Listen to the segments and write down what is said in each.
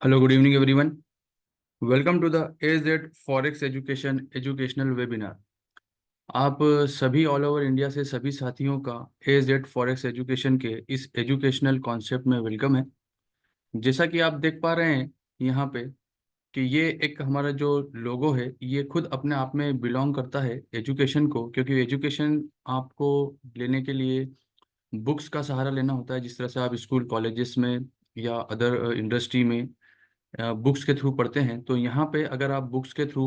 Hello, good evening, everyone. Welcome to the AZ Forex Education educational webinar. आप सभी all over India से सभी साथियों का AZ फॉरेक्स एजुकेशन के इस एजुकेशनल कॉन्सेप्ट में वेलकम है। जैसा कि आप देख पा रहे हैं यहाँ पे कि ये एक हमारा जो लोगो है ये खुद अपने आप में बिलोंग करता है एजुकेशन को, क्योंकि एजुकेशन आपको लेने के लिए बुक्स का सहारा लेना होता है। जिस तरह से आप स्कूल कॉलेजेस में या अदर इंडस्ट्री में बुक्स के थ्रू पढ़ते हैं, तो यहाँ पे अगर आप बुक्स के थ्रू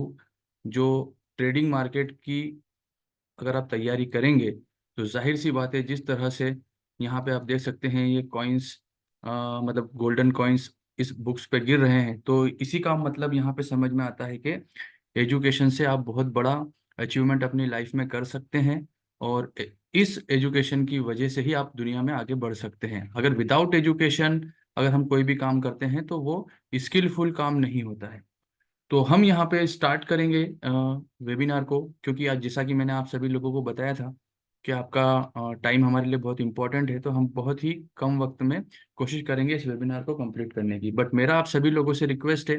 जो ट्रेडिंग मार्केट की अगर आप तैयारी करेंगे तो जाहिर सी बात है, जिस तरह से यहाँ पे आप देख सकते हैं ये कॉइन्स मतलब गोल्डन कॉइन्स इस बुक्स पे गिर रहे हैं, तो इसी का मतलब यहाँ पे समझ में आता है कि एजुकेशन से आप बहुत बड़ा अचीवमेंट अपनी लाइफ में कर सकते हैं। और इस एजुकेशन की वजह से ही आप दुनिया में आगे बढ़ सकते हैं। अगर विदाउट एजुकेशन अगर हम कोई भी काम करते हैं तो वो स्किलफुल काम नहीं होता है। तो हम यहाँ पे स्टार्ट करेंगे वेबिनार को, क्योंकि आज जैसा कि मैंने आप सभी लोगों को बताया था कि आपका टाइम हमारे लिए बहुत इंपॉर्टेंट है, तो हम बहुत ही कम वक्त में कोशिश करेंगे इस वेबिनार को कंप्लीट करने की। बट मेरा आप सभी लोगों से रिक्वेस्ट है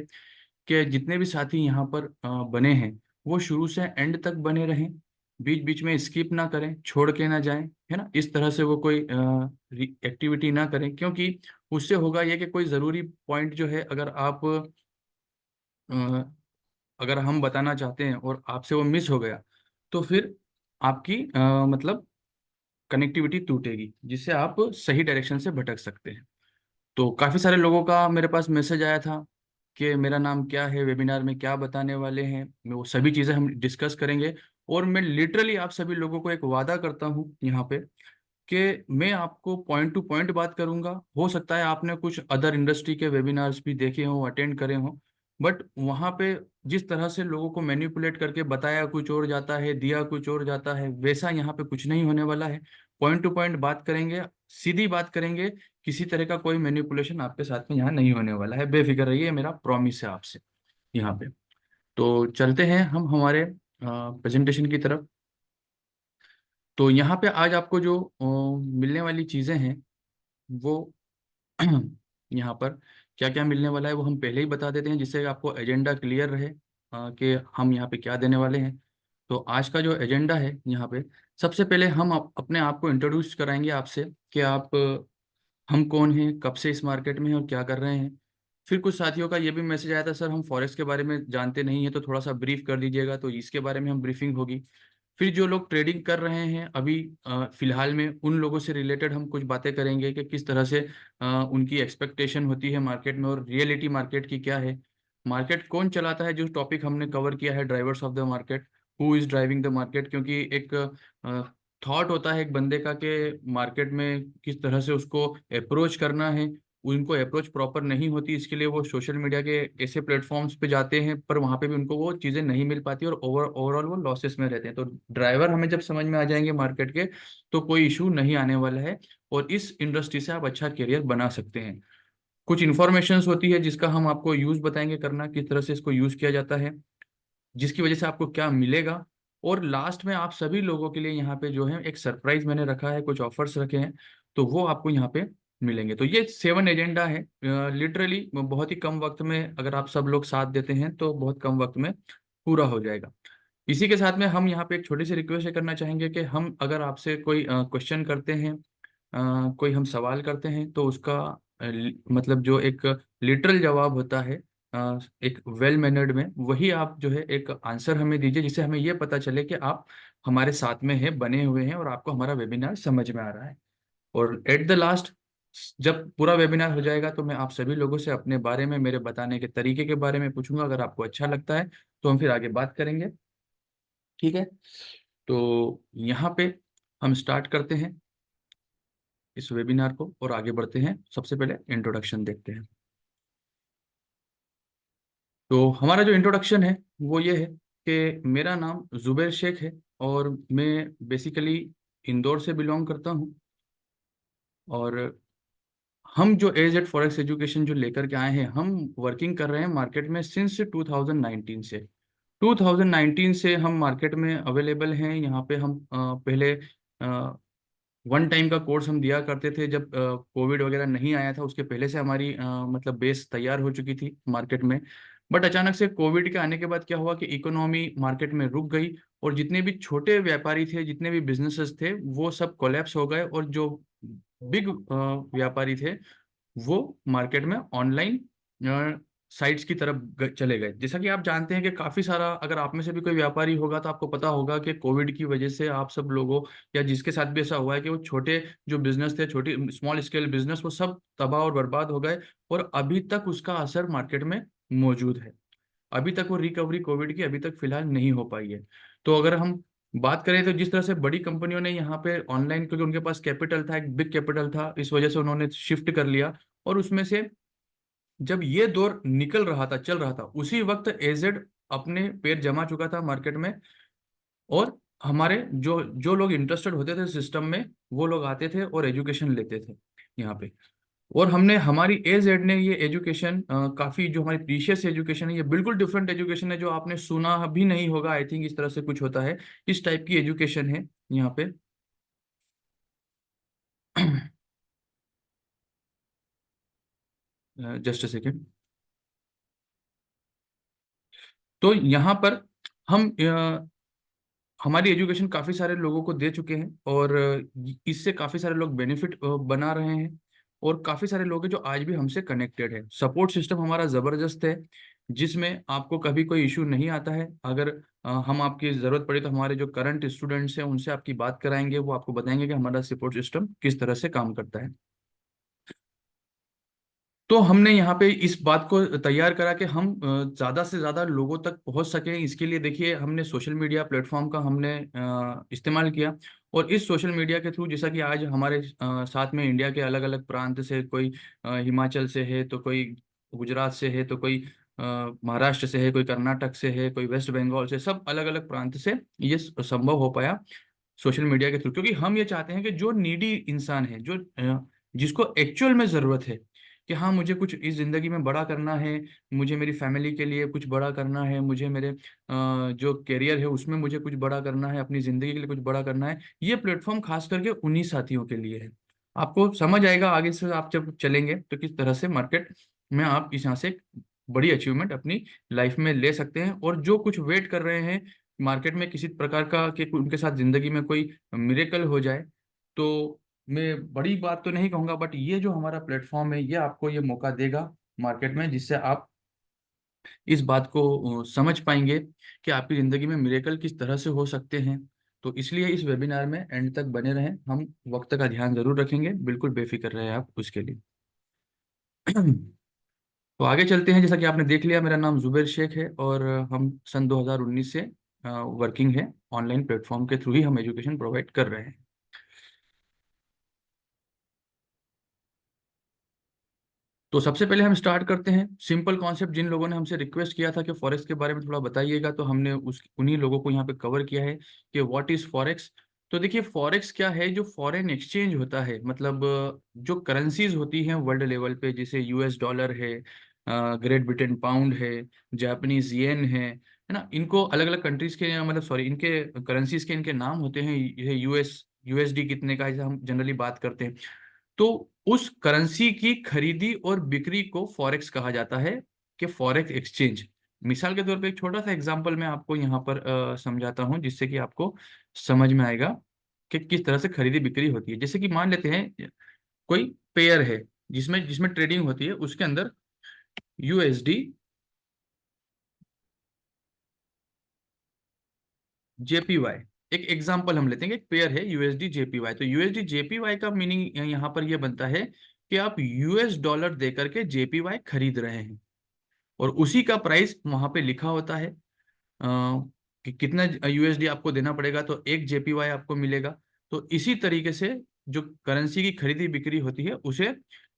कि जितने भी साथी यहाँ पर बने हैं वो शुरू से एंड तक बने रहें, बीच बीच में स्किप ना करें, छोड़ के ना जाएं, है ना। इस तरह से वो कोई एक्टिविटी ना करें, क्योंकि उससे होगा ये कि कोई ज़रूरी पॉइंट जो है अगर आप अगर हम बताना चाहते हैं और आपसे वो मिस हो गया तो फिर आपकी मतलब कनेक्टिविटी टूटेगी, जिससे आप सही डायरेक्शन से भटक सकते हैं। तो काफ़ी सारे लोगों का मेरे पास मैसेज आया था कि मेरा नाम क्या है, वेबिनार में क्या बताने वाले हैं, मैं वो सभी चीज़ें हम डिस्कस करेंगे। और मैं लिटरली आप सभी लोगों को एक वादा करता हूँ यहाँ पे कि मैं आपको पॉइंट टू पॉइंट बात करूंगा। हो सकता है आपने कुछ अदर इंडस्ट्री के वेबिनार्स भी देखे हों, अटेंड करे हों, बट वहाँ पे जिस तरह से लोगों को मैनिपुलेट करके बताया कुछ और जाता है, दिया कुछ और जाता है, वैसा यहाँ पे कुछ नहीं होने वाला है। पॉइंट टू पॉइंट बात करेंगे, सीधी बात करेंगे, किसी तरह का कोई मैनिपुलेशन आपके साथ में यहाँ नहीं होने वाला है। बेफिक्र रहिए, मेरा प्रॉमिस है आपसे यहाँ पे। तो चलते हैं हम हमारे प्रेजेंटेशन की तरफ। तो यहाँ पे आज आपको जो मिलने वाली चीज़ें हैं वो यहाँ पर क्या क्या मिलने वाला है वो हम पहले ही बता देते हैं, जिससे आपको एजेंडा क्लियर रहे कि हम यहाँ पे क्या देने वाले हैं। तो आज का जो एजेंडा है यहाँ पे, सबसे पहले हम अपने आप को इंट्रोड्यूस कराएंगे आपसे कि आप हम कौन हैं, कब से इस मार्केट में हैं और क्या कर रहे हैं। फिर कुछ साथियों का ये भी मैसेज आया था, सर हम फॉरेक्स के बारे में जानते नहीं है तो थोड़ा सा ब्रीफ कर दीजिएगा, तो इसके बारे में हम ब्रीफिंग होगी। फिर जो लोग ट्रेडिंग कर रहे हैं अभी फिलहाल में, उन लोगों से रिलेटेड हम कुछ बातें करेंगे कि किस तरह से उनकी एक्सपेक्टेशन होती है मार्केट में और रियलिटी मार्केट की क्या है। मार्केट कौन चलाता है, जो टॉपिक हमने कवर किया है, drivers of the market, who is driving the market. क्योंकि एक थॉट होता है एक बंदे का कि मार्केट में किस तरह से उसको अप्रोच करना है, उनको अप्रोच प्रॉपर नहीं होती, इसके लिए वो सोशल मीडिया के ऐसे प्लेटफॉर्म्स पे जाते हैं पर वहाँ पे भी उनको वो चीज़ें नहीं मिल पाती और ओवरऑल वो लॉसेस में रहते हैं। तो ड्राइवर हमें जब समझ में आ जाएंगे मार्केट के तो कोई इशू नहीं आने वाला है और इस इंडस्ट्री से आप अच्छा करियर बना सकते हैं। कुछ इन्फॉर्मेशन होती है जिसका हम आपको यूज बताएंगे करना, किस तरह से इसको यूज किया जाता है, जिसकी वजह से आपको क्या मिलेगा। और लास्ट में आप सभी लोगों के लिए यहाँ पे जो है एक सरप्राइज मैंने रखा है, कुछ ऑफर्स रखे हैं, तो वो आपको यहाँ पे मिलेंगे। तो ये 7 एजेंडा है। लिटरली बहुत ही कम वक्त में अगर आप सब लोग साथ देते हैं तो बहुत कम वक्त में पूरा हो जाएगा। इसी के साथ में हम यहाँ पे एक छोटी सी रिक्वेस्ट करना चाहेंगे कि हम अगर आपसे कोई क्वेश्चन करते हैं, कोई हम सवाल करते हैं, तो उसका मतलब जो एक लिटरल जवाब होता है एक वेल मैनर्ड में, वही आप जो है एक आंसर हमें दीजिए, जिससे हमें ये पता चले कि आप हमारे साथ में हैं, बने हुए हैं और आपको हमारा वेबिनार समझ में आ रहा है। और एट द लास्ट जब पूरा वेबिनार हो जाएगा तो मैं आप सभी लोगों से अपने बारे में, मेरे बताने के तरीके के बारे में पूछूंगा। अगर आपको अच्छा लगता है तो हम फिर आगे बात करेंगे, ठीक है। तो यहाँ पे हम स्टार्ट करते हैं इस वेबिनार को और आगे बढ़ते हैं। सबसे पहले इंट्रोडक्शन देखते हैं। तो हमारा जो इंट्रोडक्शन है वो ये है कि मेरा नाम जुबैर शेख है और मैं बेसिकली इंदौर से बिलोंग करता हूँ। और हम जो एजेड फॉरेक्स एजुकेशन जो लेकर के आए हैं, हम वर्किंग कर रहे हैं मार्केट में सिंस 2019 से। 2019 से हम मार्केट में अवेलेबल हैं। यहाँ पे हम पहले वन टाइम का कोर्स हम दिया करते थे जब कोविड वगैरह नहीं आया था, उसके पहले से हमारी मतलब बेस तैयार हो चुकी थी मार्केट में। बट अचानक से कोविड के आने के बाद क्या हुआ कि इकोनॉमी मार्केट में रुक गई, और जितने भी छोटे व्यापारी थे, जितने भी बिजनेसेस थे, वो सब कोलैप्स हो गए, और जो बिग व्यापारी थे वो मार्केट में ऑनलाइन साइट्स की तरफ चले गए। जैसा कि आप जानते हैं कि काफी सारा, अगर आप में से भी कोई व्यापारी होगा तो आपको पता होगा कि कोविड की वजह से आप सब लोगों, या जिसके साथ भी ऐसा हुआ है कि वो छोटे जो बिजनेस थे, छोटी स्मॉल स्केल बिजनेस, वो सब तबाह और बर्बाद हो गए, और अभी तक उसका असर मार्केट में मौजूद है। अभी तक वो रिकवरी कोविड की अभी तक फिलहाल नहीं हो पाई है। तो अगर हम बात करें तो जिस तरह से बड़ी कंपनियों ने यहाँ पे ऑनलाइन, क्योंकि उनके पास कैपिटल था, एक बिग कैपिटल था, इस वजह से उन्होंने शिफ्ट कर लिया। और उसमें से जब ये दौर निकल रहा था, चल रहा था, उसी वक्त एजेड अपने पैर जमा चुका था मार्केट में। और हमारे जो जो लोग इंटरेस्टेड होते थे सिस्टम में, वो लोग आते थे और एजुकेशन लेते थे यहाँ पे। और हमने, हमारी एजेड ने ये एजुकेशन, काफी जो हमारी प्रीशियस एजुकेशन है, ये बिल्कुल डिफरेंट एजुकेशन है, जो आपने सुना भी नहीं होगा, आई थिंक इस तरह से कुछ होता है, इस टाइप की एजुकेशन है यहाँ पे। Just a second. तो यहाँ पर हम हमारी एजुकेशन काफ़ी सारे लोगों को दे चुके हैं, और इससे काफ़ी सारे लोग बेनिफिट बना रहे हैं, और काफ़ी सारे लोग हैं जो आज भी हमसे कनेक्टेड है। सपोर्ट सिस्टम हमारा ज़बरदस्त है, जिसमें आपको कभी कोई इशू नहीं आता है। अगर हम आपकी ज़रूरत पड़ी तो हमारे जो करंट स्टूडेंट्स हैं उनसे आपकी बात कराएंगे, वो आपको बताएंगे कि हमारा सपोर्ट सिस्टम किस तरह से काम करता है। तो हमने यहाँ पे इस बात को तैयार करा कि हम ज़्यादा से ज़्यादा लोगों तक पहुँच सकें। इसके लिए देखिए, हमने सोशल मीडिया प्लेटफॉर्म का हमने इस्तेमाल किया। और इस सोशल मीडिया के थ्रू, जैसा कि आज हमारे साथ में इंडिया के अलग अलग प्रांत से, कोई हिमाचल से है, तो कोई गुजरात से है, तो कोई महाराष्ट्र से है, कोई कर्नाटक से है, कोई वेस्ट बंगाल से, सब अलग अलग प्रांत से ये संभव हो पाया सोशल मीडिया के थ्रू। क्योंकि हम ये चाहते हैं कि जो नीडी इंसान है, जो जिसको एक्चुअल में ज़रूरत है कि हाँ, मुझे कुछ इस ज़िंदगी में बड़ा करना है, मुझे मेरी फैमिली के लिए कुछ बड़ा करना है, मुझे मेरे जो करियर है उसमें मुझे कुछ बड़ा करना है, अपनी ज़िंदगी के लिए कुछ बड़ा करना है, ये प्लेटफॉर्म खास करके उन्हीं साथियों के लिए है। आपको समझ आएगा आगे से, आप जब चलेंगे तो किस तरह से मार्केट में आप इस यहाँ से एक बड़ी अचीवमेंट अपनी लाइफ में ले सकते हैं। और जो कुछ वेट कर रहे हैं मार्केट में किसी प्रकार का कि उनके साथ ज़िंदगी में कोई मिरेकल हो जाए, तो मैं बड़ी बात तो नहीं कहूंगा, बट ये जो हमारा प्लेटफॉर्म है, ये आपको ये मौका देगा मार्केट में, जिससे आप इस बात को समझ पाएंगे कि आपकी ज़िंदगी में मिरेकल किस तरह से हो सकते हैं। तो इसलिए इस वेबिनार में एंड तक बने रहें। हम वक्त का ध्यान जरूर रखेंगे, बिल्कुल बेफिक्र रहे आप उसके लिए। तो आगे चलते हैं। जैसा कि आपने देख लिया, मेरा नाम जुबैर शेख है, और हम सन 2019 से वर्किंग है। ऑनलाइन प्लेटफॉर्म के थ्रू ही हम एजुकेशन प्रोवाइड कर रहे हैं। तो सबसे पहले हम स्टार्ट करते हैं सिंपल कॉन्सेप्ट। जिन लोगों ने हमसे रिक्वेस्ट किया था कि फॉरेक्स के बारे में थोड़ा बताइएगा, तो हमने उस उन्हीं लोगों को यहाँ पे कवर किया है कि व्हाट इज फॉरेक्स। तो देखिए, फॉरेक्स क्या है? जो फॉरेन एक्सचेंज होता है, मतलब जो करेंसीज होती हैं वर्ल्ड लेवल पे, जैसे यूएस डॉलर है, ग्रेट ब्रिटेन पाउंड है, जापानीज येन है ना, इनको अलग अलग कंट्रीज के, मतलब सॉरी, इनके करेंसीज के इनके नाम होते हैं। ये यूएसडी कितने का है, जैसे हम जनरली बात करते हैं। तो उस करेंसी की खरीदी और बिक्री को फॉरेक्स कहा जाता है, कि फॉरेक्स एक्सचेंज। मिसाल के तौर पे एक छोटा सा एग्जांपल मैं आपको यहाँ पर समझाता हूँ, जिससे कि आपको समझ में आएगा कि किस तरह से खरीदी बिक्री होती है। जैसे कि मान लेते हैं कोई पेयर है, जिसमें जिसमें ट्रेडिंग होती है, उसके अंदर यूएसडी जेपीवाई, एक एग्जांपल हम लेते हैं कि एक पेयर है यूएसडी जेपीवाई। तो यूएसडी जेपीवाई का मीनिंग यहाँ पर ये बनता है कि आप यूएस डॉलर देकर के जेपीवाई खरीद रहे हैं, और उसी का प्राइस वहां पे लिखा होता है कि कितना यूएसडी आपको देना पड़ेगा, तो एक जेपीवाई आपको मिलेगा। तो इसी तरीके से जो करेंसी की खरीदी बिक्री होती है, उसे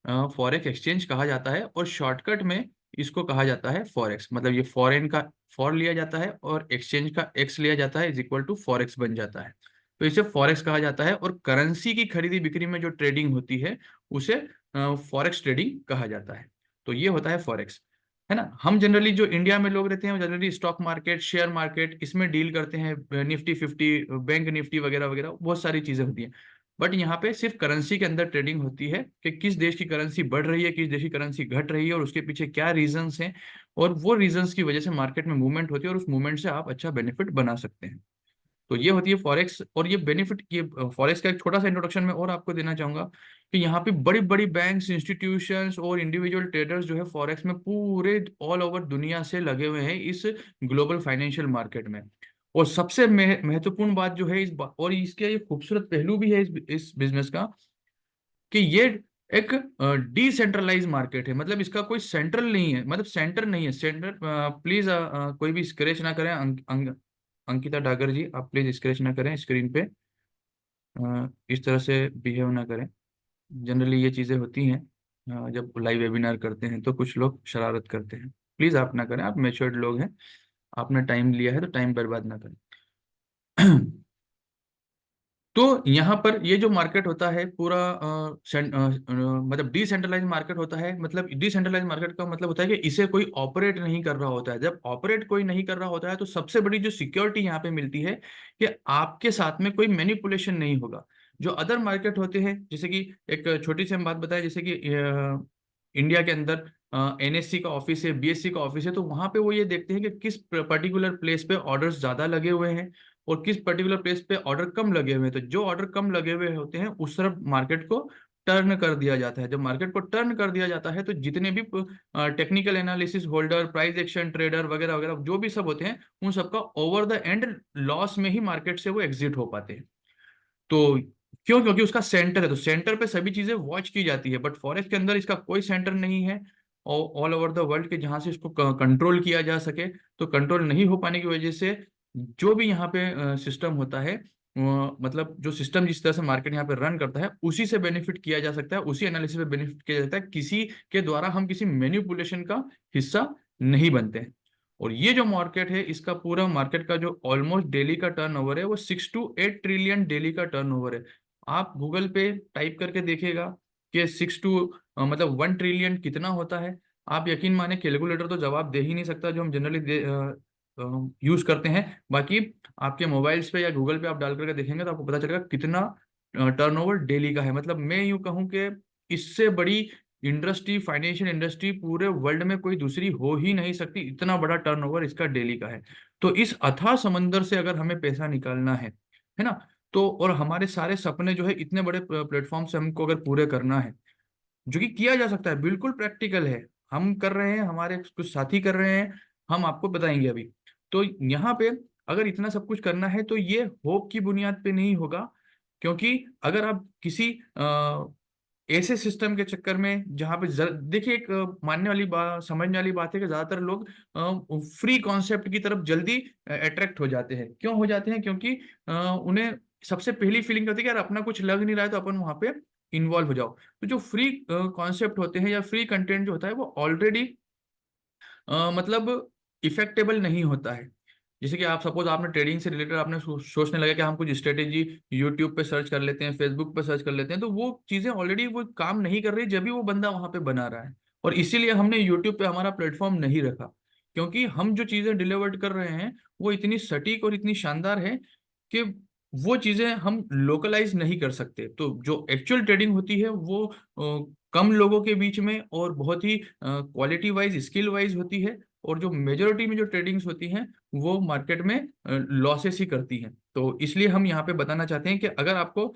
फॉरेक्स एक्सचेंज कहा जाता है, और शॉर्टकट में इसको कहा जाता है फॉरेक्स। मतलब ये फॉरेन का फॉर लिया जाता है, और एक्सचेंज का एक्स लिया जाता है, इज इक्वल टू फॉरेक्स बन जाता है। तो इसे फॉरेक्स कहा जाता है, और करेंसी की खरीदी बिक्री में जो ट्रेडिंग होती है, उसे फॉरेक्स ट्रेडिंग कहा जाता है। तो ये होता है फॉरेक्स, है ना। हम जनरली जो इंडिया में लोग रहते हैं, generally stock market, share market, इसमें डील करते हैं, निफ्टी 50, बैंक निफ्टी वगैरह वगैरह, बहुत सारी चीजें होती हैं। बट यहाँ पे सिर्फ करेंसी के अंदर ट्रेडिंग होती है कि किस देश की करेंसी बढ़ रही है, किस देश की करेंसी घट रही है, और उसके पीछे क्या रीजंस हैं, और वो रीजंस की वजह से मार्केट में मूवमेंट होती है, और उस मूवमेंट से आप अच्छा बेनिफिट बना सकते हैं। तो ये होती है फॉरेक्स। और ये बेनिफिट, ये फॉरेक्स का एक छोटा सा इंट्रोडक्शन मैं और आपको देना चाहूंगा कि यहाँ पे बड़ी बड़ी बैंक्स, इंस्टीट्यूशंस और इंडिविजुअल ट्रेडर्स जो है फॉरेक्स में पूरे ऑल ओवर दुनिया से लगे हुए हैं इस ग्लोबल फाइनेंशियल मार्केट में। और सबसे महत्वपूर्ण बात जो है और इसके ये खूबसूरत पहलू भी है इस बिजनेस का, कि ये एक डिसेंट्रलाइज मार्केट है। मतलब इसका कोई सेंट्रल नहीं है, मतलब सेंटर नहीं है। सेंटर, प्लीज कोई भी स्क्रैच ना करें। अंकिता डागर जी, आप प्लीज स्क्रैच ना करें स्क्रीन पे। इस तरह से बिहेव ना करें। जनरली ये चीज़ें होती हैं, जब लाइव वेबिनार करते हैं तो कुछ लोग शरारत करते हैं। प्लीज़ आप ना करें, आप मैच्योर्ड लोग हैं, आपने टाइम लिया है तो टाइम बर्बाद ना करें। तो यहाँ पर ये जो मार्केट होता है पूरा मतलब डिसेंट्रलाइज मार्केट होता है। मतलब डिसेंट्रलाइज मार्केट का मतलब होता है कि इसे कोई ऑपरेट नहीं कर रहा होता है। जब ऑपरेट कोई नहीं कर रहा होता है तो सबसे बड़ी जो सिक्योरिटी यहाँ पे मिलती है कि आपके साथ में कोई मैनिपुलेशन नहीं होगा। जो अदर मार्केट होते हैं, जैसे कि एक छोटी सी हम बात बताएं, जैसे कि इंडिया के अंदर एनएससी का ऑफिस है, बीएससी का ऑफिस है, तो वहां पे वो ये देखते हैं कि किस पर्टिकुलर प्लेस पे ऑर्डर्स ज्यादा लगे हुए हैं और किस पर्टिकुलर प्लेस पे ऑर्डर कम लगे हुए हैं। तो जो ऑर्डर कम लगे हुए होते हैं उस तरफ मार्केट को टर्न कर दिया जाता है। जब मार्केट को टर्न कर दिया जाता है तो जितने भी technical analysis holder, price action trader वगैरह वगैरह जो भी सब होते हैं, उन सबका ओवर द एंड लॉस में ही मार्केट से वो एग्जिट हो पाते हैं। तो क्यों? क्योंकि उसका सेंटर है, तो सेंटर पे सभी चीजें वॉच की जाती है। बट फॉरेस्ट के अंदर इसका कोई सेंटर नहीं है। ऑल ओवर द वर्ल्ड के जहां से इसको कंट्रोल किया जा सके, तो कंट्रोल नहीं हो पाने की वजह से जो भी यहाँ पे सिस्टम होता है, मतलब जो सिस्टम जिस तरह से मार्केट यहाँ पे रन करता है उसी से बेनिफिट किया जा सकता है, उसी एनालिसिस पे बेनिफिट किया जाता है। किसी के द्वारा हम किसी मैनिपुलेशन का हिस्सा नहीं बनते हैं। और ये जो मार्केट है, इसका पूरा मार्केट का जो ऑलमोस्ट डेली का टर्नओवर है वो 6 to 8 ट्रिलियन डेली का टर्नओवर है। आप गूगल पे टाइप करके देखिएगा कि 6 to मतलब 1 ट्रिलियन कितना होता है। आप यकीन माने कैलकुलेटर तो जवाब दे ही नहीं सकता जो हम जनरली यूज करते हैं। बाकी आपके मोबाइल्स पे या गूगल पे आप डाल करके देखेंगे तो आपको पता चलेगा कितना टर्नओवर डेली का है। मतलब मैं यूं कहूं कि इससे बड़ी इंडस्ट्री, फाइनेंशियल इंडस्ट्री पूरे वर्ल्ड में कोई दूसरी हो ही नहीं सकती, इतना बड़ा टर्नओवर इसका डेली का है। तो इस अथाह समंदर से अगर हमें पैसा निकालना है ना, तो और हमारे सारे सपने जो है इतने बड़े प्लेटफॉर्म से हमको अगर पूरे करना है, जो कि किया जा सकता है, बिल्कुल प्रैक्टिकल है, हम कर रहे हैं, हमारे कुछ साथी कर रहे हैं, हम आपको बताएंगे अभी। तो यहाँ पे अगर इतना सब कुछ करना है तो ये होप की बुनियाद पे नहीं होगा। क्योंकि अगर आप किसी ऐसे सिस्टम के चक्कर में जहां पे देखिए, एक मानने वाली बात, समझने वाली बात है कि ज्यादातर लोग फ्री कॉन्सेप्ट की तरफ जल्दी अट्रैक्ट हो जाते हैं। क्यों हो जाते हैं? क्योंकि उन्हें सबसे पहली फीलिंग होती है कि यार अपना कुछ लग नहीं रहा है तो अपन वहां पे इन्वॉल्व हो जाओ। तो जो फ्री कॉन्सेप्ट होते हैं या फ्री कंटेंट जो होता है वो ऑलरेडी मतलब इफेक्टेबल नहीं होता है। जैसे कि आप सपोज आपने ट्रेडिंग से रिलेटेड आपने सोचने लगा कि हम कुछ स्ट्रेटेजी यूट्यूब पे सर्च कर लेते हैं, फेसबुक पे सर्च कर लेते हैं, तो वो चीजें ऑलरेडी वो काम नहीं कर रही जब भी वो बंदा वहां पे बना रहा है। और इसीलिए हमने यूट्यूब पे हमारा प्लेटफॉर्म नहीं रखा, क्योंकि हम जो चीजें डिलीवर्ड कर रहे हैं वो इतनी सटीक और इतनी शानदार है कि वो चीजें हम लोकलाइज नहीं कर सकते। तो जो एक्चुअल ट्रेडिंग होती है वो कम लोगों के बीच में और बहुत ही क्वालिटी वाइज, स्किल वाइज होती है। और जो मेजोरिटी में जो ट्रेडिंग्स होती हैं वो मार्केट में लॉसेस ही करती हैं। तो इसलिए हम यहाँ पे बताना चाहते हैं कि अगर आपको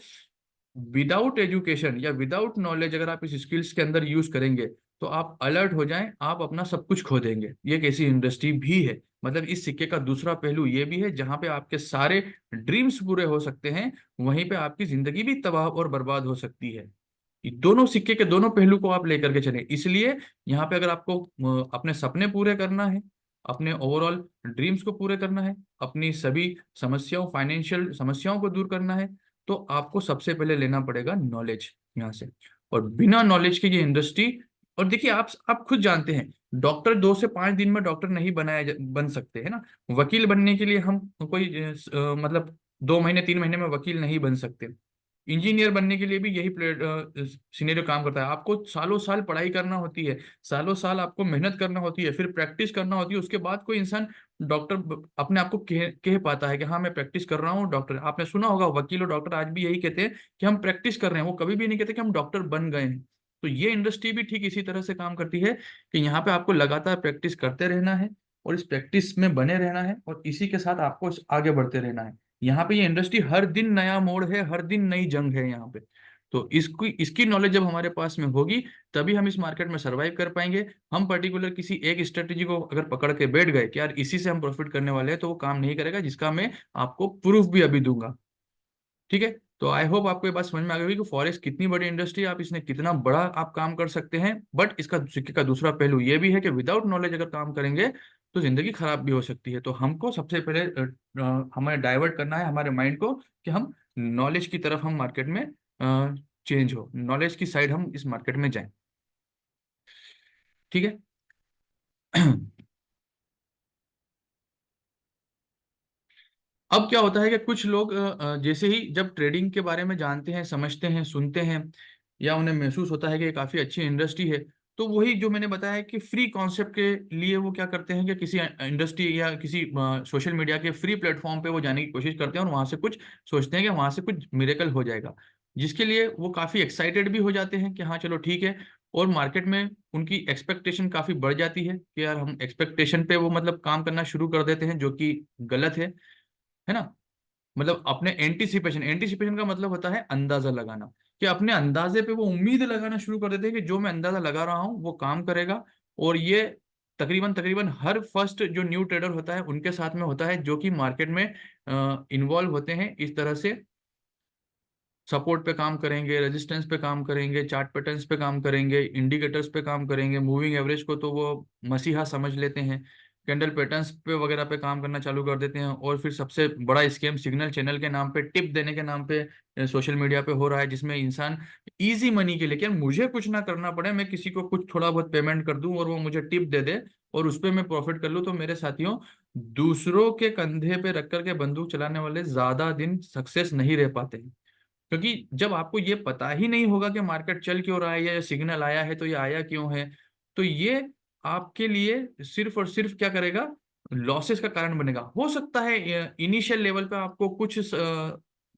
विदाउट एजुकेशन या विदाउट नॉलेज अगर आप इस स्किल्स के अंदर यूज करेंगे तो आप अलर्ट हो जाएं, आप अपना सब कुछ खो देंगे। ये एक ऐसी इंडस्ट्री भी है, मतलब इस सिक्के का दूसरा पहलू ये भी है, जहां पे आपके सारे ड्रीम्स पूरे हो सकते हैं, वहीं पे आपकी जिंदगी भी तबाह और बर्बाद हो सकती है। ये दोनों सिक्के के दोनों पहलू को आप लेकर के चलें। इसलिए यहाँ पे अगर आपको अपने सपने पूरे करना है, अपने ओवरऑल ड्रीम्स को पूरे करना है, अपनी सभी समस्याओं, फाइनेंशियल समस्याओं को दूर करना है, तो आपको सबसे पहले लेना पड़ेगा नॉलेज यहाँ से। और बिना नॉलेज के ये इंडस्ट्री, और देखिए आप खुद जानते हैं, डॉक्टर 2 से 5 दिन में डॉक्टर नहीं बन सकते है ना। वकील बनने के लिए हम कोई मतलब 2 महीने 3 महीने में वकील नहीं बन सकते। इंजीनियर बनने के लिए भी यही सिनेरियो काम करता है। आपको सालों साल पढ़ाई करना होती है, सालों साल आपको मेहनत करना होती है, फिर प्रैक्टिस करना होती है, उसके बाद कोई इंसान डॉक्टर अपने आप को कह पाता है कि हाँ मैं प्रैक्टिस कर रहा हूँ डॉक्टर। आपने सुना होगा वकील और डॉक्टर आज भी यही कहते हैं कि हम प्रैक्टिस कर रहे हैं, वो कभी भी नहीं कहते कि हम डॉक्टर बन गए हैं। तो ये इंडस्ट्री भी ठीक इसी तरह से काम करती है कि यहाँ पे आपको लगातार प्रैक्टिस करते रहना है और इस प्रैक्टिस में बने रहना है और इसी के साथ आपको आगे बढ़ते रहना है। यहाँ पे ये इंडस्ट्री हर दिन नया मोड़ है, हर दिन नई जंग है यहाँ पे। तो इसकी नॉलेज जब हमारे पास में होगी तभी हम इस मार्केट में सरवाइव कर पाएंगे। हम पर्टिकुलर किसी एक स्ट्रेटेजी को अगर पकड़ के बैठ गए कि यार इसी से हम प्रॉफिट करने वाले हैं, तो वो काम नहीं करेगा, जिसका मैं आपको प्रूफ भी अभी दूंगा। ठीक है। तो आई होप आपको ये बात समझ में आ गई होगी कि फॉरेक्स कितनी बड़ी इंडस्ट्री है, आप इसने कितना बड़ा आप काम कर सकते हैं। बट इसका सिक्के का दूसरा पहलू ये भी है कि विदाउट नॉलेज अगर काम करेंगे तो जिंदगी खराब भी हो सकती है। तो हमको सबसे पहले हमें डाइवर्ट करना है हमारे माइंड को कि हम नॉलेज की तरफ हम मार्केट में चेंज हो, नॉलेज की साइड हम इस मार्केट में जाएं। ठीक है। अब क्या होता है कि कुछ लोग जैसे ही जब ट्रेडिंग के बारे में जानते हैं, समझते हैं, सुनते हैं, या उन्हें महसूस होता है कि ये काफ़ी अच्छी इंडस्ट्री है, तो वही जो मैंने बताया है कि फ्री कॉन्सेप्ट के लिए वो क्या करते हैं कि किसी इंडस्ट्री या किसी सोशल मीडिया के फ्री प्लेटफॉर्म पे वो जाने की कोशिश करते हैं और वहाँ से कुछ सोचते हैं कि वहाँ से कुछ मिरेकल हो जाएगा, जिसके लिए वो काफ़ी एक्साइटेड भी हो जाते हैं कि हाँ चलो ठीक है। और मार्केट में उनकी एक्सपेक्टेशन काफ़ी बढ़ जाती है कि यार हम एक्सपेक्टेशन पे वो मतलब काम करना शुरू कर देते हैं, जो कि गलत है ना। मतलब अपने एंटीसिपेशन एंटीसिपेशन का मतलब होता है अंदाजा लगाना, कि अपने अंदाजे पे वो उम्मीद लगाना शुरू कर देते हैं कि जो मैं अंदाजा लगा रहा हूँ वो काम करेगा। और ये तकरीबन तकरीबन हर फर्स्ट जो न्यू ट्रेडर होता है उनके साथ में होता है, जो कि मार्केट में इन्वॉल्व होते हैं इस तरह से। सपोर्ट पे काम करेंगे, रेजिस्टेंस पे काम करेंगे, चार्ट पैटर्न्स पे काम करेंगे, इंडिकेटर्स पे काम करेंगे, मूविंग एवरेज को तो वो मसीहा समझ लेते हैं, कैंडल पैटर्न्स पे वगैरह पे काम करना चालू कर देते हैं। और फिर सबसे बड़ा स्कैम सिग्नल चैनल के नाम पे, टिप देने के नाम पे सोशल मीडिया पे हो रहा है, जिसमें इंसान इजी मनी के लिए, कि मुझे कुछ ना करना पड़े, मैं किसी को कुछ थोड़ा बहुत पेमेंट कर दूं और वो मुझे टिप दे दे और उस पर मैं प्रॉफिट कर लूं। तो मेरे साथियों, दूसरों के कंधे पे रख करके बंदूक चलाने वाले ज्यादा दिन सक्सेस नहीं रह पाते हैं। क्योंकि जब आपको ये पता ही नहीं होगा कि मार्केट चल क्यों रहा है या सिग्नल आया है तो ये आया क्यों है, तो ये आपके लिए सिर्फ और सिर्फ क्या करेगा, लॉसेस का कारण बनेगा। हो सकता है इनिशियल लेवल पे आपको कुछ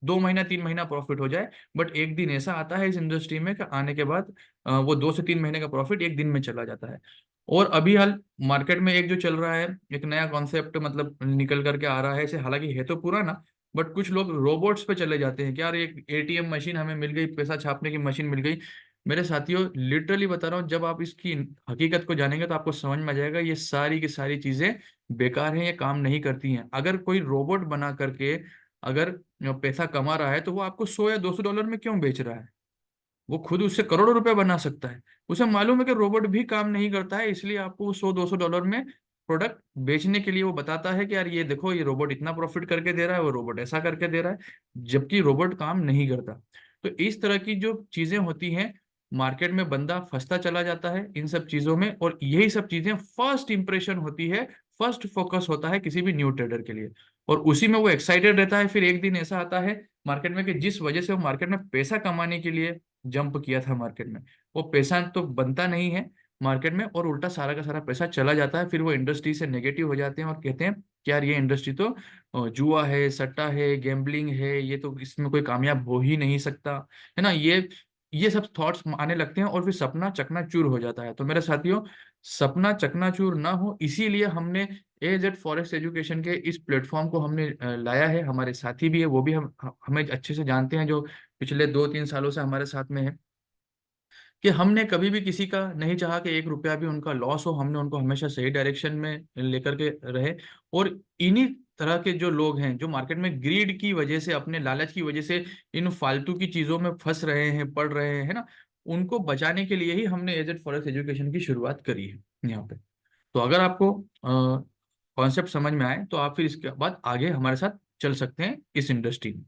2 महीना 3 महीना प्रॉफिट हो जाए, बट एक दिन ऐसा आता है इस इंडस्ट्री में कि आने के बाद वो 2 से 3 महीने का प्रॉफिट एक दिन में चला जाता है। और अभी हाल मार्केट में एक जो चल रहा है, एक नया कॉन्सेप्ट मतलब निकल करके आ रहा है इसे, हालांकि है तो पुराना, बट कुछ लोग रोबोट्स पे चले जाते हैं कि यार एक एटीएम मशीन हमें मिल गई, पैसा छापने की मशीन मिल गई। मेरे साथियों लिटरली बता रहा हूँ, जब आप इसकी हकीकत को जानेंगे तो आपको समझ में आ जाएगा ये सारी की सारी चीजें बेकार हैं, ये काम नहीं करती हैं। अगर कोई रोबोट बना करके अगर पैसा कमा रहा है तो वो आपको 100 या 200 डॉलर में क्यों बेच रहा है? वो खुद उससे करोड़ों रुपए बना सकता है। उसे मालूम है कि रोबोट भी काम नहीं करता है, इसलिए आपको वो 100 200 डॉलर में प्रोडक्ट बेचने के लिए वो बताता है कि यार ये देखो ये रोबोट इतना प्रॉफिट करके दे रहा है, वो रोबोट ऐसा करके दे रहा है, जबकि रोबोट काम नहीं करता। तो इस तरह की जो चीजें होती हैं, मार्केट में बंदा फंसता चला जाता है इन सब चीजों में, और यही सब चीजें फर्स्ट इंप्रेशन होती है, फर्स्ट फोकस होता है किसी भी न्यू ट्रेडर के लिए। और उसी में वो एक्साइटेड रहता है। फिर एक दिन ऐसा आता है मार्केट में कि जिस वजह से वो मार्केट में पैसा कमाने के लिए जंप किया था मार्केट में, वो पैसा तो बनता नहीं है मार्केट में, और उल्टा सारा का सारा पैसा चला जाता है। फिर वो इंडस्ट्री से नेगेटिव हो जाते हैं और कहते हैं कि यार ये इंडस्ट्री तो जुआ है, सट्टा है, गैम्बलिंग है, ये तो इसमें कोई कामयाब हो ही नहीं सकता, है ना। ये सब थॉट्स आने लगते हैं और फिर सपना चकनाचूर हो जाता है। तो मेरे साथियों, सपना चकनाचूर ना हो इसीलिए हमने AZ फॉरेस्ट एजुकेशन के इस प्लेटफॉर्म को हमने लाया है। हमारे साथी भी है, वो भी हमें अच्छे से जानते हैं, जो पिछले 2 3 सालों से हमारे साथ में है, कि हमने कभी भी किसी का नहीं चाहा कि एक रुपया भी उनका लॉस हो। हमने उनको हमेशा सही डायरेक्शन में लेकर के रहे। और इन्हीं तरह के जो लोग हैं जो मार्केट में ग्रीड की वजह से, अपने लालच की वजह से इन फालतू की चीजों में फंस रहे हैं, पढ़ रहे हैं ना, उनको बचाने के लिए ही हमने एजेड फॉरेस्ट एजुकेशन की शुरुआत करी है यहाँ पे। तो अगर आपको कॉन्सेप्ट समझ में आए तो आप फिर इसके बाद आगे हमारे साथ चल सकते हैं इस इंडस्ट्री में।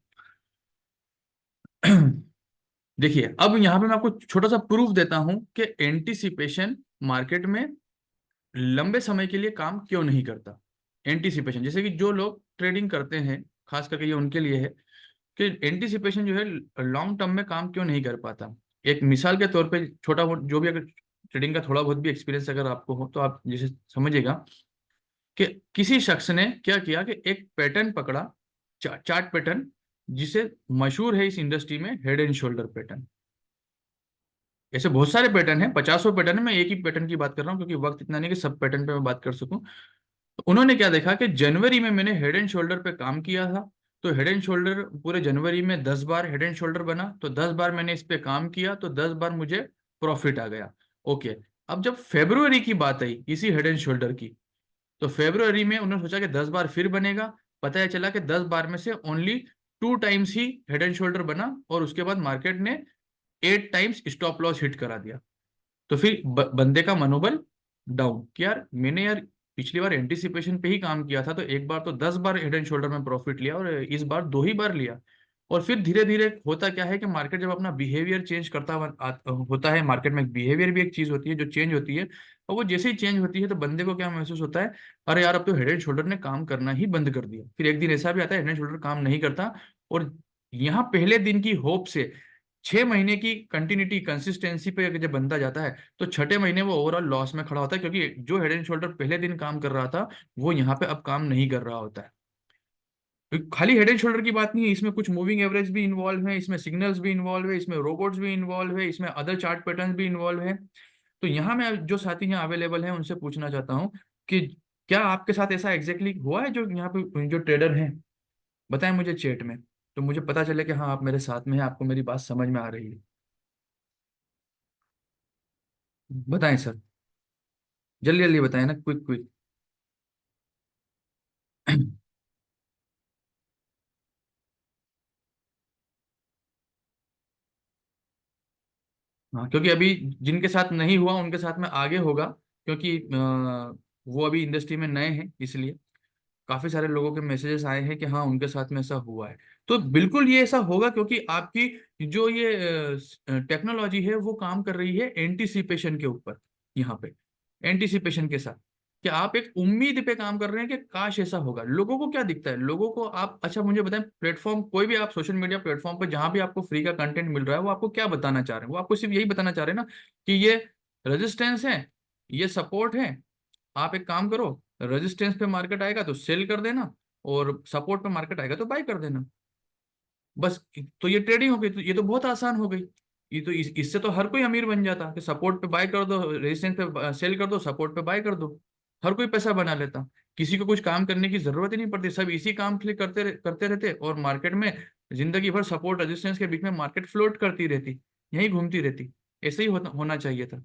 देखिए, अब यहाँ पे मैं आपको छोटा सा प्रूफ देता हूं कि एंटीसिपेशन मार्केट में लंबे समय के लिए काम क्यों नहीं करता। एंटीसिपेशन, जैसे कि जो लोग ट्रेडिंग करते हैं, खास करके ये उनके लिए है, कि एंटिसिपेशन जो है लॉन्ग टर्म में काम क्यों नहीं कर पाता। एक मिसाल के तौर पे छोटा बहुत जो भी, अगर ट्रेडिंग का थोड़ा बहुत भी एक्सपीरियंस अगर आपको हो तो आप जैसे समझिएगा कि किसी शख्स ने क्या किया कि एक पैटर्न पकड़ा, चार्ट पैटर्न, जिसे मशहूर है इस इंडस्ट्री में हेड एंड शोल्डर पैटर्न। ऐसे बहुत सारे पैटर्न हैं, पचासों पैटर्न है, मैं एक ही पैटर्न की बात कर रहा हूँ क्योंकि वक्त इतना नहीं कि सब पैटर्न पे मैं बात कर सकूं। तो उन्होंने क्या देखा कि जनवरी में मैंने हेड एंड शोल्डर पे काम किया था, तो हेड एंड शोल्डर पूरे जनवरी में 10 बार हेड एंड शोल्डर बना, तो 10 बार मैंने इस पे काम किया तो 10 बार मुझे प्रॉफिट आ गया। ओके। अब जब फेब्रुवरी की बात आई इसी हेड एंड शोल्डर की, तो फेब्रुवरी में उन्होंने सोचा कि 10 बार फिर बनेगा। पता चला कि 10 बार में से only 2 times he head and shoulder बना, और उसके बाद मार्केट ने 8 टाइम्स स्टॉप लॉस हिट करा दिया। तो फिर बंदे का मनोबल डाउन कि यार मैंने यार पिछली बार एंटिसिपेशन पे ही काम किया था, तो एक बार तो 10 बार हेड एंड शोल्डर में प्रॉफिट लिया और इस बार 2 ही बार लिया। और फिर धीरे धीरे होता क्या है कि मार्केट जब अपना बिहेवियर चेंज करता होता है, मार्केट में बिहेवियर भी एक चीज होती है जो चेंज होती है, और वो जैसे ही चेंज होती है तो बंदे को क्या महसूस होता है, अरे यार अब तो हेड एंड शोल्डर ने काम करना ही बंद कर दिया। फिर एक दिन ऐसा भी आता है हेड एंड शोल्डर काम नहीं करता, और यहाँ पहले दिन की होप से 6 महीने की कंटिन्यूटी कंसिस्टेंसी पे अगर जब बनता जाता है तो छठे महीने वो ओवरऑल लॉस में खड़ा होता है, क्योंकि जो हेड एंड शोल्डर पहले दिन काम कर रहा था वो यहाँ पे अब काम नहीं कर रहा होता है। तो खाली हेड एंड शोल्डर की बात नहीं है, इसमें कुछ मूविंग एवरेज भी इन्वॉल्व है, इसमें सिग्नल्स भी इन्वॉल्व है, इसमें रोबोट्स भी इन्वॉल्व है, इसमें अदर चार्ट पैटर्न भी इन्वॉल्व है। तो यहाँ मैं जो साथी यहाँ अवेलेबल हैं उनसे पूछना चाहता हूँ कि क्या आपके साथ ऐसा एग्जैक्टली हुआ है, जो यहाँ पे जो ट्रेडर हैं, बताएं मुझे चैट में, तो मुझे पता चले कि हाँ आप मेरे साथ में हैं, आपको मेरी बात समझ में आ रही है। बताएं सर, जल्दी जल्दी बताएं ना, क्विक क्विक। हाँ, क्योंकि अभी जिनके साथ नहीं हुआ उनके साथ में आगे होगा, क्योंकि वो अभी इंडस्ट्री में नए हैं, इसलिए काफी सारे लोगों के मैसेजेस आए हैं कि हाँ उनके साथ में ऐसा हुआ है। तो बिल्कुल ये ऐसा होगा, क्योंकि आपकी जो ये टेक्नोलॉजी है वो काम कर रही है एंटिसिपेशन के ऊपर, यहाँ पे एंटिसिपेशन के साथ कि आप एक उम्मीद पे काम कर रहे हैं कि काश ऐसा होगा। लोगों को क्या दिखता है, लोगों को आप अच्छा मुझे बताएं, प्लेटफॉर्म कोई भी आप सोशल मीडिया प्लेटफॉर्म पर जहां भी आपको फ्री का कंटेंट मिल रहा है वो आपको क्या बताना चाह रहे हैं, वो आपको सिर्फ यही बताना चाह रहे हैं ना कि ये रेजिस्टेंस है, ये सपोर्ट है, आप एक काम करो, रेजिस्टेंस पे मार्केट आएगा तो सेल कर देना, और सपोर्ट पे मार्केट आएगा तो बाय कर देना। बस। तो ये ट्रेडिंग हो गई, तो ये तो बहुत आसान हो गई। ये तो इससे तो हर कोई अमीर बन जाता कि सपोर्ट पे बाय कर दो, रेजिस्टेंस पे सेल कर दो, सपोर्ट पे बाय कर दो, हर कोई पैसा बना लेता। किसी को कुछ काम करने की जरूरत ही नहीं पड़ती, सब इसी काम के लिए करते रहते, और मार्केट में जिंदगी भर सपोर्ट रेजिस्टेंस के बीच में मार्केट फ्लोट करती रहती, यही घूमती रहती। ऐसे ही होना चाहिए था।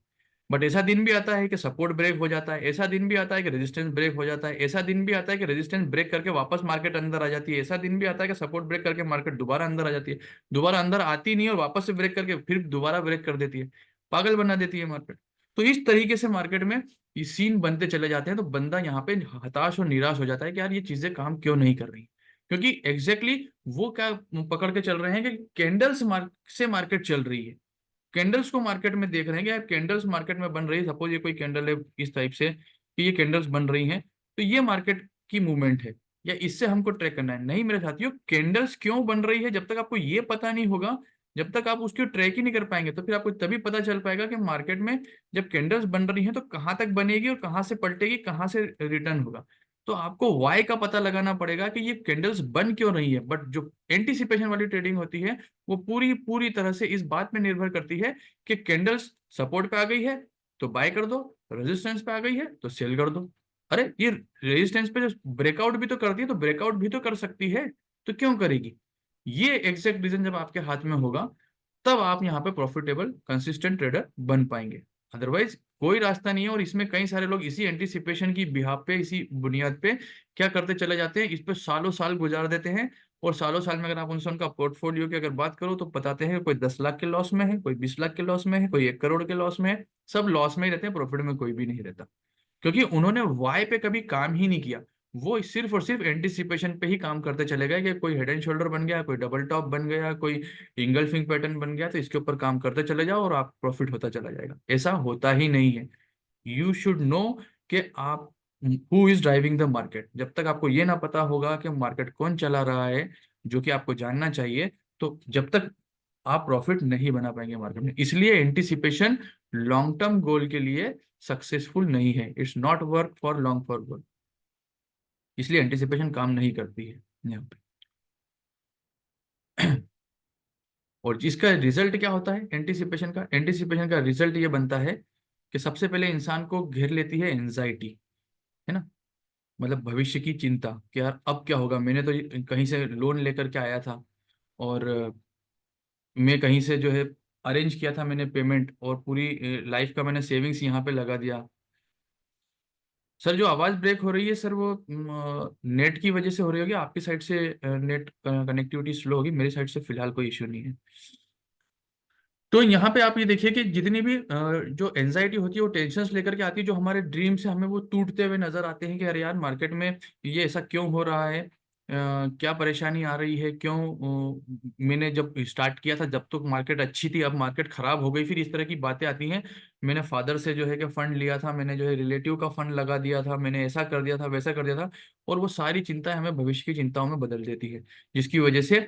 बट ऐसा दिन भी आता है कि सपोर्ट ब्रेक हो जाता है, ऐसा दिन भी आता है कि रेजिस्टेंस ब्रेक हो जाता है, ऐसा दिन भी आता है कि रेजिस्टेंस ब्रेक करके वापस मार्केट अंदर आ जाती है, ऐसा दिन भी आता है कि सपोर्ट ब्रेक करके मार्केट दोबारा अंदर आ जाती है, दोबारा अंदर आती नहीं और वापस से ब्रेक करके फिर दोबारा ब्रेक कर देती है, पागल बना देती है मार्केट। तो इस तरीके से मार्केट में ये सीन बनते चले जाते हैं, तो बंदा यहाँ पे हताश और निराश हो जाता है कि यार ये चीजें काम क्यों नहीं कर रही, क्योंकि एग्जैक्टली वो क्या पकड़ के चल रहे हैं कि कैंडल्स से मार्केट चल रही है। कैंडल्स को मार्केट में देख रहे हैं कि यार कैंडल्स मार्केट में बन रही है, सपोज ये कोई कैंडल है इस टाइप से कि ये कैंडल्स बन रही हैं, तो ये मार्केट की मूवमेंट है, या इससे हमको ट्रैक करना है। नहीं मेरे साथियों, कैंडल्स क्यों बन रही है जब तक आपको ये पता नहीं होगा, जब तक आप उसकी ट्रैक ही नहीं कर पाएंगे, तो फिर आपको तभी पता चल पाएगा कि मार्केट में जब कैंडल्स बन रही हैं तो कहाँ तक बनेगी और कहाँ से पलटेगी, कहाँ से रिटर्न होगा। तो आपको वाई का पता लगाना पड़ेगा कि ये कैंडल्स बन क्यों रही है। बट जो एंटीसिपेशन वाली ट्रेडिंग होती है वो पूरी पूरी तरह से इस बात पे निर्भर करती है कि कैंडल्स सपोर्ट पे आ गई है तो बाय कर दो, रेजिस्टेंस पे आ गई है तो सेल कर दो। अरे ये रेजिस्टेंस पे जो ब्रेकआउट भी तो करती है तो ब्रेकआउट भी तो कर सकती है, तो क्यों करेगी। ये एग्जैक्ट रीजन जब आपके हाथ में होगा तब आप यहाँ पे प्रॉफिटेबल कंसिस्टेंट ट्रेडर बन पाएंगे, अदरवाइज कोई रास्ता नहीं है। और इसमें कई सारे लोग इसी एंटीसिपेशन की बिहाफ पे, इसी बुनियाद पे क्या करते चले जाते हैं, इस पे सालों साल गुजार देते हैं। और सालों साल में अगर आप उनसे उनका पोर्टफोलियो की अगर बात करो तो बताते हैं कोई 10 लाख के लॉस में है, कोई 20 लाख के लॉस में है, कोई 1 करोड़ के लॉस में है, सब लॉस में ही रहते हैं, प्रॉफिट में कोई भी नहीं रहता, क्योंकि उन्होंने वाई पे कभी काम ही नहीं किया। वो सिर्फ और सिर्फ एंटिसिपेशन पे ही काम करते चले गए कि कोई हेड एंड शोल्डर बन गया, कोई डबल टॉप बन गया, कोई इंगल्फिंग पैटर्न बन गया, तो इसके ऊपर काम करते चले जाओ और आप प्रॉफिट होता चला जाएगा। ऐसा होता ही नहीं है। यू शुड नो कि आप who is driving the market. जब तक आपको ये ना पता होगा कि मार्केट कौन चला रहा है, जो कि आपको जानना चाहिए, तो जब तक आप प्रॉफिट नहीं बना पाएंगे मार्केट में। इसलिए एंटिसिपेशन लॉन्ग टर्म गोल के लिए सक्सेसफुल नहीं है, it's not work for long forward. इसलिए एंटिसिपेशन काम नहीं करती है यहाँ पे। और इसका रिजल्ट क्या होता है एंटिसिपेशन का रिजल्ट ये बनता है कि सबसे पहले इंसान को घेर लेती है एंजाइटी, है ना। मतलब भविष्य की चिंता कि यार अब क्या होगा, मैंने तो कहीं से लोन लेकर के आया था, और मैं कहीं से जो है अरेंज किया था मैंने पेमेंट, और पूरी लाइफ का मैंने सेविंग्स यहाँ पे लगा दिया। सर जो आवाज़ ब्रेक हो रही है सर, वो नेट की वजह से हो रही होगी, आपकी साइड से नेट कनेक्टिविटी स्लो होगी, मेरी साइड से फिलहाल कोई इश्यू नहीं है। तो यहाँ पे आप ये देखिए कि जितनी भी जो एंजाइटी होती है वो टेंशन लेकर के आती है, जो हमारे ड्रीम से हमें वो टूटते हुए नजर आते हैं कि अरे यार मार्केट में ये ऐसा क्यों हो रहा है, क्या परेशानी आ रही है, क्यों मैंने जब स्टार्ट किया था जब तक मार्केट अच्छी थी, अब मार्केट खराब हो गई, फिर इस तरह की बातें आती हैं। मैंने फादर से जो है कि फंड लिया था, मैंने जो है रिलेटिव का फंड लगा दिया था, मैंने ऐसा कर दिया था, वैसा कर दिया था। और वो सारी चिंताएं हमें भविष्य की चिंताओं में बदल देती है, जिसकी वजह से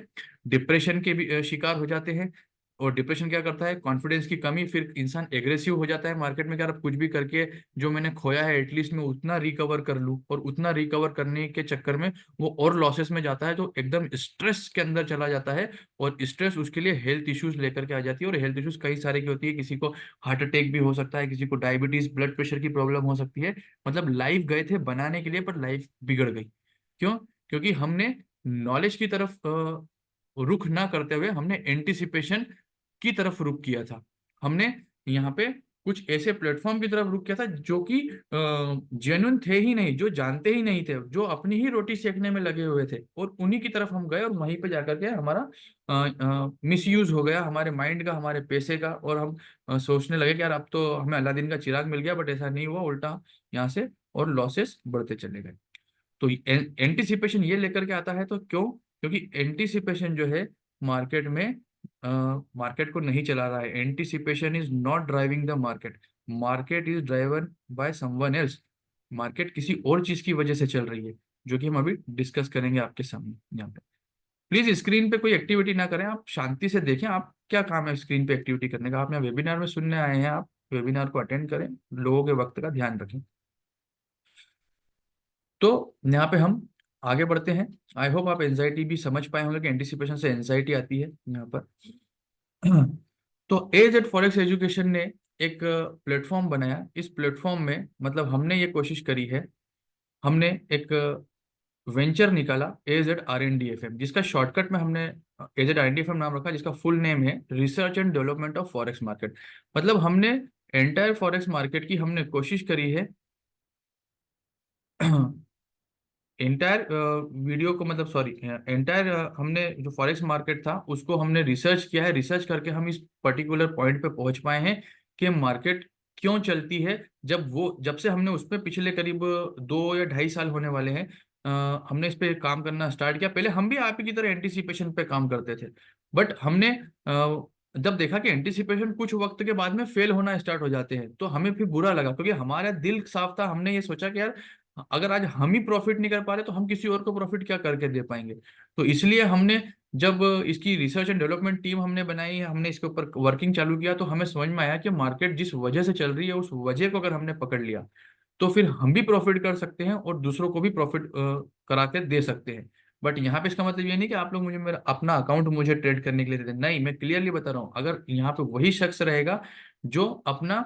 डिप्रेशन के भी शिकार हो जाते हैं। और डिप्रेशन क्या करता है, कॉन्फिडेंस की कमी, फिर इंसान एग्रेसिव हो जाता है मार्केट में कि यार अब कुछ भी करके जो मैंने खोया है एटलीस्ट मैं उतना रिकवर कर लूं, और उतना रिकवर करने के चक्कर में वो और लॉसेस में जाता है, तो एकदम स्ट्रेस के अंदर चला जाता है। और स्ट्रेस उसके लिए हेल्थ इश्यूज लेकर के आ जाती है, और हेल्थ इश्यूज कई सारे की होती है, किसी को हार्ट अटैक भी हो सकता है, किसी को डायबिटीज ब्लड प्रेशर की प्रॉब्लम हो सकती है। मतलब लाइफ गए थे बनाने के लिए पर लाइफ बिगड़ गई। क्यों? क्योंकि हमने नॉलेज की तरफ रुख ना करते हुए हमने एंटिसिपेशन की तरफ रुख किया था। हमने यहाँ पे कुछ ऐसे प्लेटफॉर्म की तरफ रुख किया था जो कि जेन्युइन थे ही नहीं, जो जानते ही नहीं थे, जो अपनी ही रोटी सेकने में लगे हुए थे, और उन्हीं की तरफ हम गए, और वहीं पे जाकर के हमारा मिस यूज हो गया हमारे माइंड का, हमारे पैसे का, और हम सोचने लगे कि यार अब तो हमें अलादीन का चिराग मिल गया, बट ऐसा नहीं हुआ, उल्टा यहाँ से और लॉसेस बढ़ते चले गए। तो एंटिसिपेशन ये लेकर के आता है, तो क्यों? क्योंकि एंटिसिपेशन जो है मार्केट में मार्केट को नहीं चला रहा है। Anticipation is not driving the market, market is driven by someone else. Market किसी और चीज की वजह से चल रही है, जो कि हम अभी डिस्कस करेंगे आपके सामने यहाँ पे। प्लीज स्क्रीन पे कोई एक्टिविटी ना करें, आप शांति से देखें, आप क्या काम है स्क्रीन पे एक्टिविटी करने का, आप यहाँ वेबिनार में सुनने आए हैं, आप वेबिनार को अटेंड करें, लोगों के वक्त का ध्यान रखें। तो यहाँ पे हम आगे बढ़ते हैं। आई होप आप एंजाइटी भी समझ पाए होंगे कि एंटिसिपेशन से एंजाइटी आती है यहाँ पर। तो एज एट फॉरेक्स एजुकेशन ने एक प्लेटफॉर्म बनाया। इस प्लेटफॉर्म में मतलब हमने ये कोशिश करी है, हमने एक वेंचर निकाला AZRNDFM, जिसका शॉर्टकट में हमने AZRNDFM नाम रखा, जिसका फुल नेम है research and development of forex market. मतलब हमने एंटायर फॉरेक्स मार्केट की हमने कोशिश करी है, एंटायर वीडियो को मतलब सॉरी एंटायर हमने जो फॉरेक्स मार्केट था उसको हमने रिसर्च किया है। रिसर्च करके हम इस पर्टिकुलर पॉइंट पे पहुंच पाए हैं कि मार्केट क्यों चलती है। जब से हमने उस पर पिछले करीब 2 या ढाई साल होने वाले हैं, हमने इस पे काम करना स्टार्ट किया। पहले हम भी आप ही की तरह एंटिसिपेशन पे काम करते थे, बट हमने जब देखा कि एंटिसिपेशन कुछ वक्त के बाद में फेल होना स्टार्ट हो जाते हैं, तो हमें फिर बुरा लगा, क्योंकि हमारा दिल साफ था। हमने ये सोचा कि यार अगर आज हम ही प्रॉफिट नहीं कर पा रहे तो हम किसी और को प्रॉफिट क्या करके दे पाएंगे। तो इसलिए हमने जब इसकी रिसर्च एंड डेवलपमेंट टीम हमने बनाई, हमने इसके ऊपर वर्किंग चालू किया, तो हमें समझ में आया कि मार्केट जिस वजह से चल रही है उस वजह को अगर हमने पकड़ लिया तो फिर हम भी प्रॉफिट कर सकते हैं और दूसरों को भी प्रॉफिट करा के दे सकते हैं। बट यहाँ पे इसका मतलब ये नहीं कि आप लोग मुझे मेरा अपना अकाउंट मुझे ट्रेड करने के लिए देते हैं। नहीं, मैं क्लियरली बता रहा हूँ, अगर यहाँ पे वही शख्स रहेगा जो अपना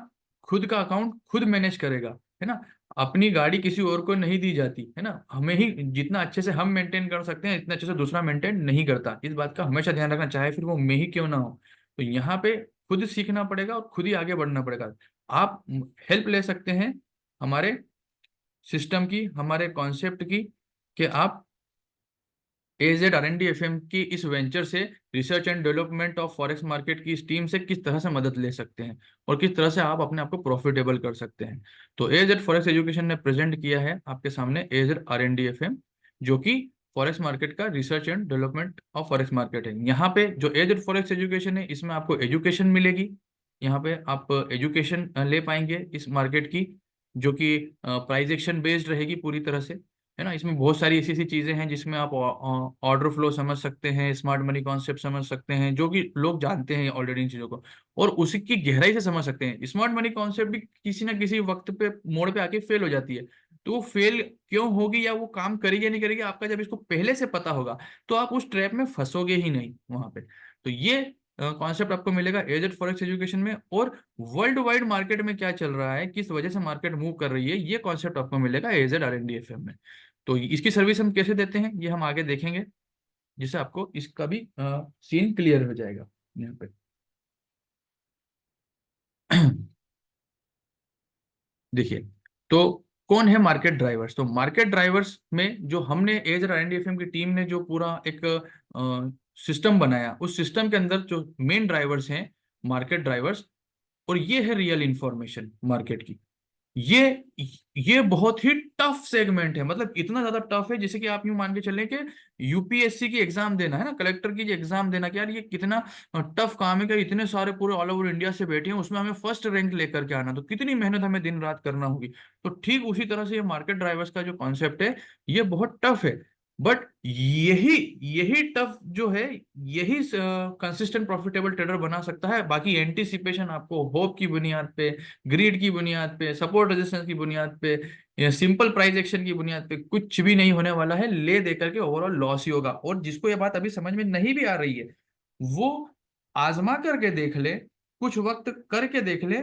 खुद का अकाउंट खुद मैनेज करेगा, है ना। अपनी गाड़ी किसी और को नहीं दी जाती, है ना। हमें ही जितना अच्छे से हम मेंटेन कर सकते हैं इतना अच्छे से दूसरा मेंटेन नहीं करता। इस बात का हमेशा ध्यान रखना, चाहे फिर वो मैं ही क्यों ना हो। तो यहाँ पे खुद सीखना पड़ेगा और खुद ही आगे बढ़ना पड़ेगा। आप हेल्प ले सकते हैं हमारे सिस्टम की, हमारे कॉन्सेप्ट की, कि आप AZRNDFM की इस वेंचर से, research and development of forex market की इस टीम से किस तरह से मदद ले सकते हैं और किस तरह से आप अपने आप को प्रॉफिटेबल कर सकते हैं। तो AZ फॉरेक्स एजुकेशन ने प्रेजेंट किया है आपके सामने AZRNDFM, जो कि फॉरेक्स मार्केट का research and development of forex market है। यहाँ पे जो AZ फॉरेक्स एजुकेशन है इसमें आपको एजुकेशन मिलेगी। यहाँ पे आप एजुकेशन ले पाएंगे इस मार्केट की, जो कि प्राइस एक्शन बेस्ड रहेगी पूरी तरह से। है ना। इसमें बहुत सारी ऐसी ऐसी चीजें हैं जिसमें आप ऑर्डर फ्लो समझ सकते हैं, स्मार्ट मनी कॉन्सेप्ट समझ सकते हैं, जो कि लोग जानते हैं ऑलरेडी इन चीजों को, और उसी की गहराई से समझ सकते हैं। स्मार्ट मनी कॉन्सेप्ट भी किसी ना किसी वक्त पे मोड़ पे आके फेल हो जाती है। तो वो फेल क्यों होगी या वो काम करेगी या नहीं करेगी, आपका जब इसको पहले से पता होगा तो आप उस ट्रैप में फंसोगे ही नहीं वहां पे। तो ये कॉन्सेप्ट आपको मिलेगा एजेड फॉरेक्स एजुकेशन में। और वर्ल्ड वाइड मार्केट में क्या चल रहा है, किस वजह से मार्केट मूव कर रही है, ये कॉन्सेप्ट आपको मिलेगा एजेड RNDFM में। तो इसकी सर्विस हम कैसे देते हैं ये हम आगे देखेंगे, जिससे आपको इसका भी सीन क्लियर हो जाएगा यहाँ पे। देखिए, तो कौन है मार्केट ड्राइवर्स। तो मार्केट ड्राइवर्स में जो हमने एज RNDFM की टीम ने जो पूरा एक सिस्टम बनाया, उस सिस्टम के अंदर जो मेन ड्राइवर्स हैं मार्केट ड्राइवर्स, और ये है रियल इंफॉर्मेशन मार्केट की। ये ये बहुत ही टफ सेगमेंट है, मतलब इतना ज्यादा टफ है जैसे कि आप यूं मान के चलें कि यूपीएससी की एग्जाम देना है ना, कलेक्टर की एग्जाम देना, कि यार ये कितना टफ काम है, कि इतने सारे पूरे ऑल ओवर इंडिया से बैठे हैं, उसमें हमें फर्स्ट रैंक लेकर के आना, तो कितनी मेहनत हमें दिन रात करना होगी। तो ठीक उसी तरह से ये मार्केट ड्राइवर्स का जो कॉन्सेप्ट है, ये बहुत टफ है। बट यही यही टफ जो है, यही कंसिस्टेंट प्रॉफिटेबल ट्रेडर बना सकता है। बाकी एंटीसिपेशन आपको होप की बुनियाद पे, ग्रीड की बुनियाद पे, सपोर्ट रेजिस्टेंस की बुनियाद पे, या सिंपल प्राइस एक्शन की बुनियाद पे कुछ भी नहीं होने वाला है। ले दे करके ओवरऑल लॉस ही होगा। और जिसको ये बात अभी समझ में नहीं भी आ रही है, वो आजमा करके देख ले, कुछ वक्त करके देख ले,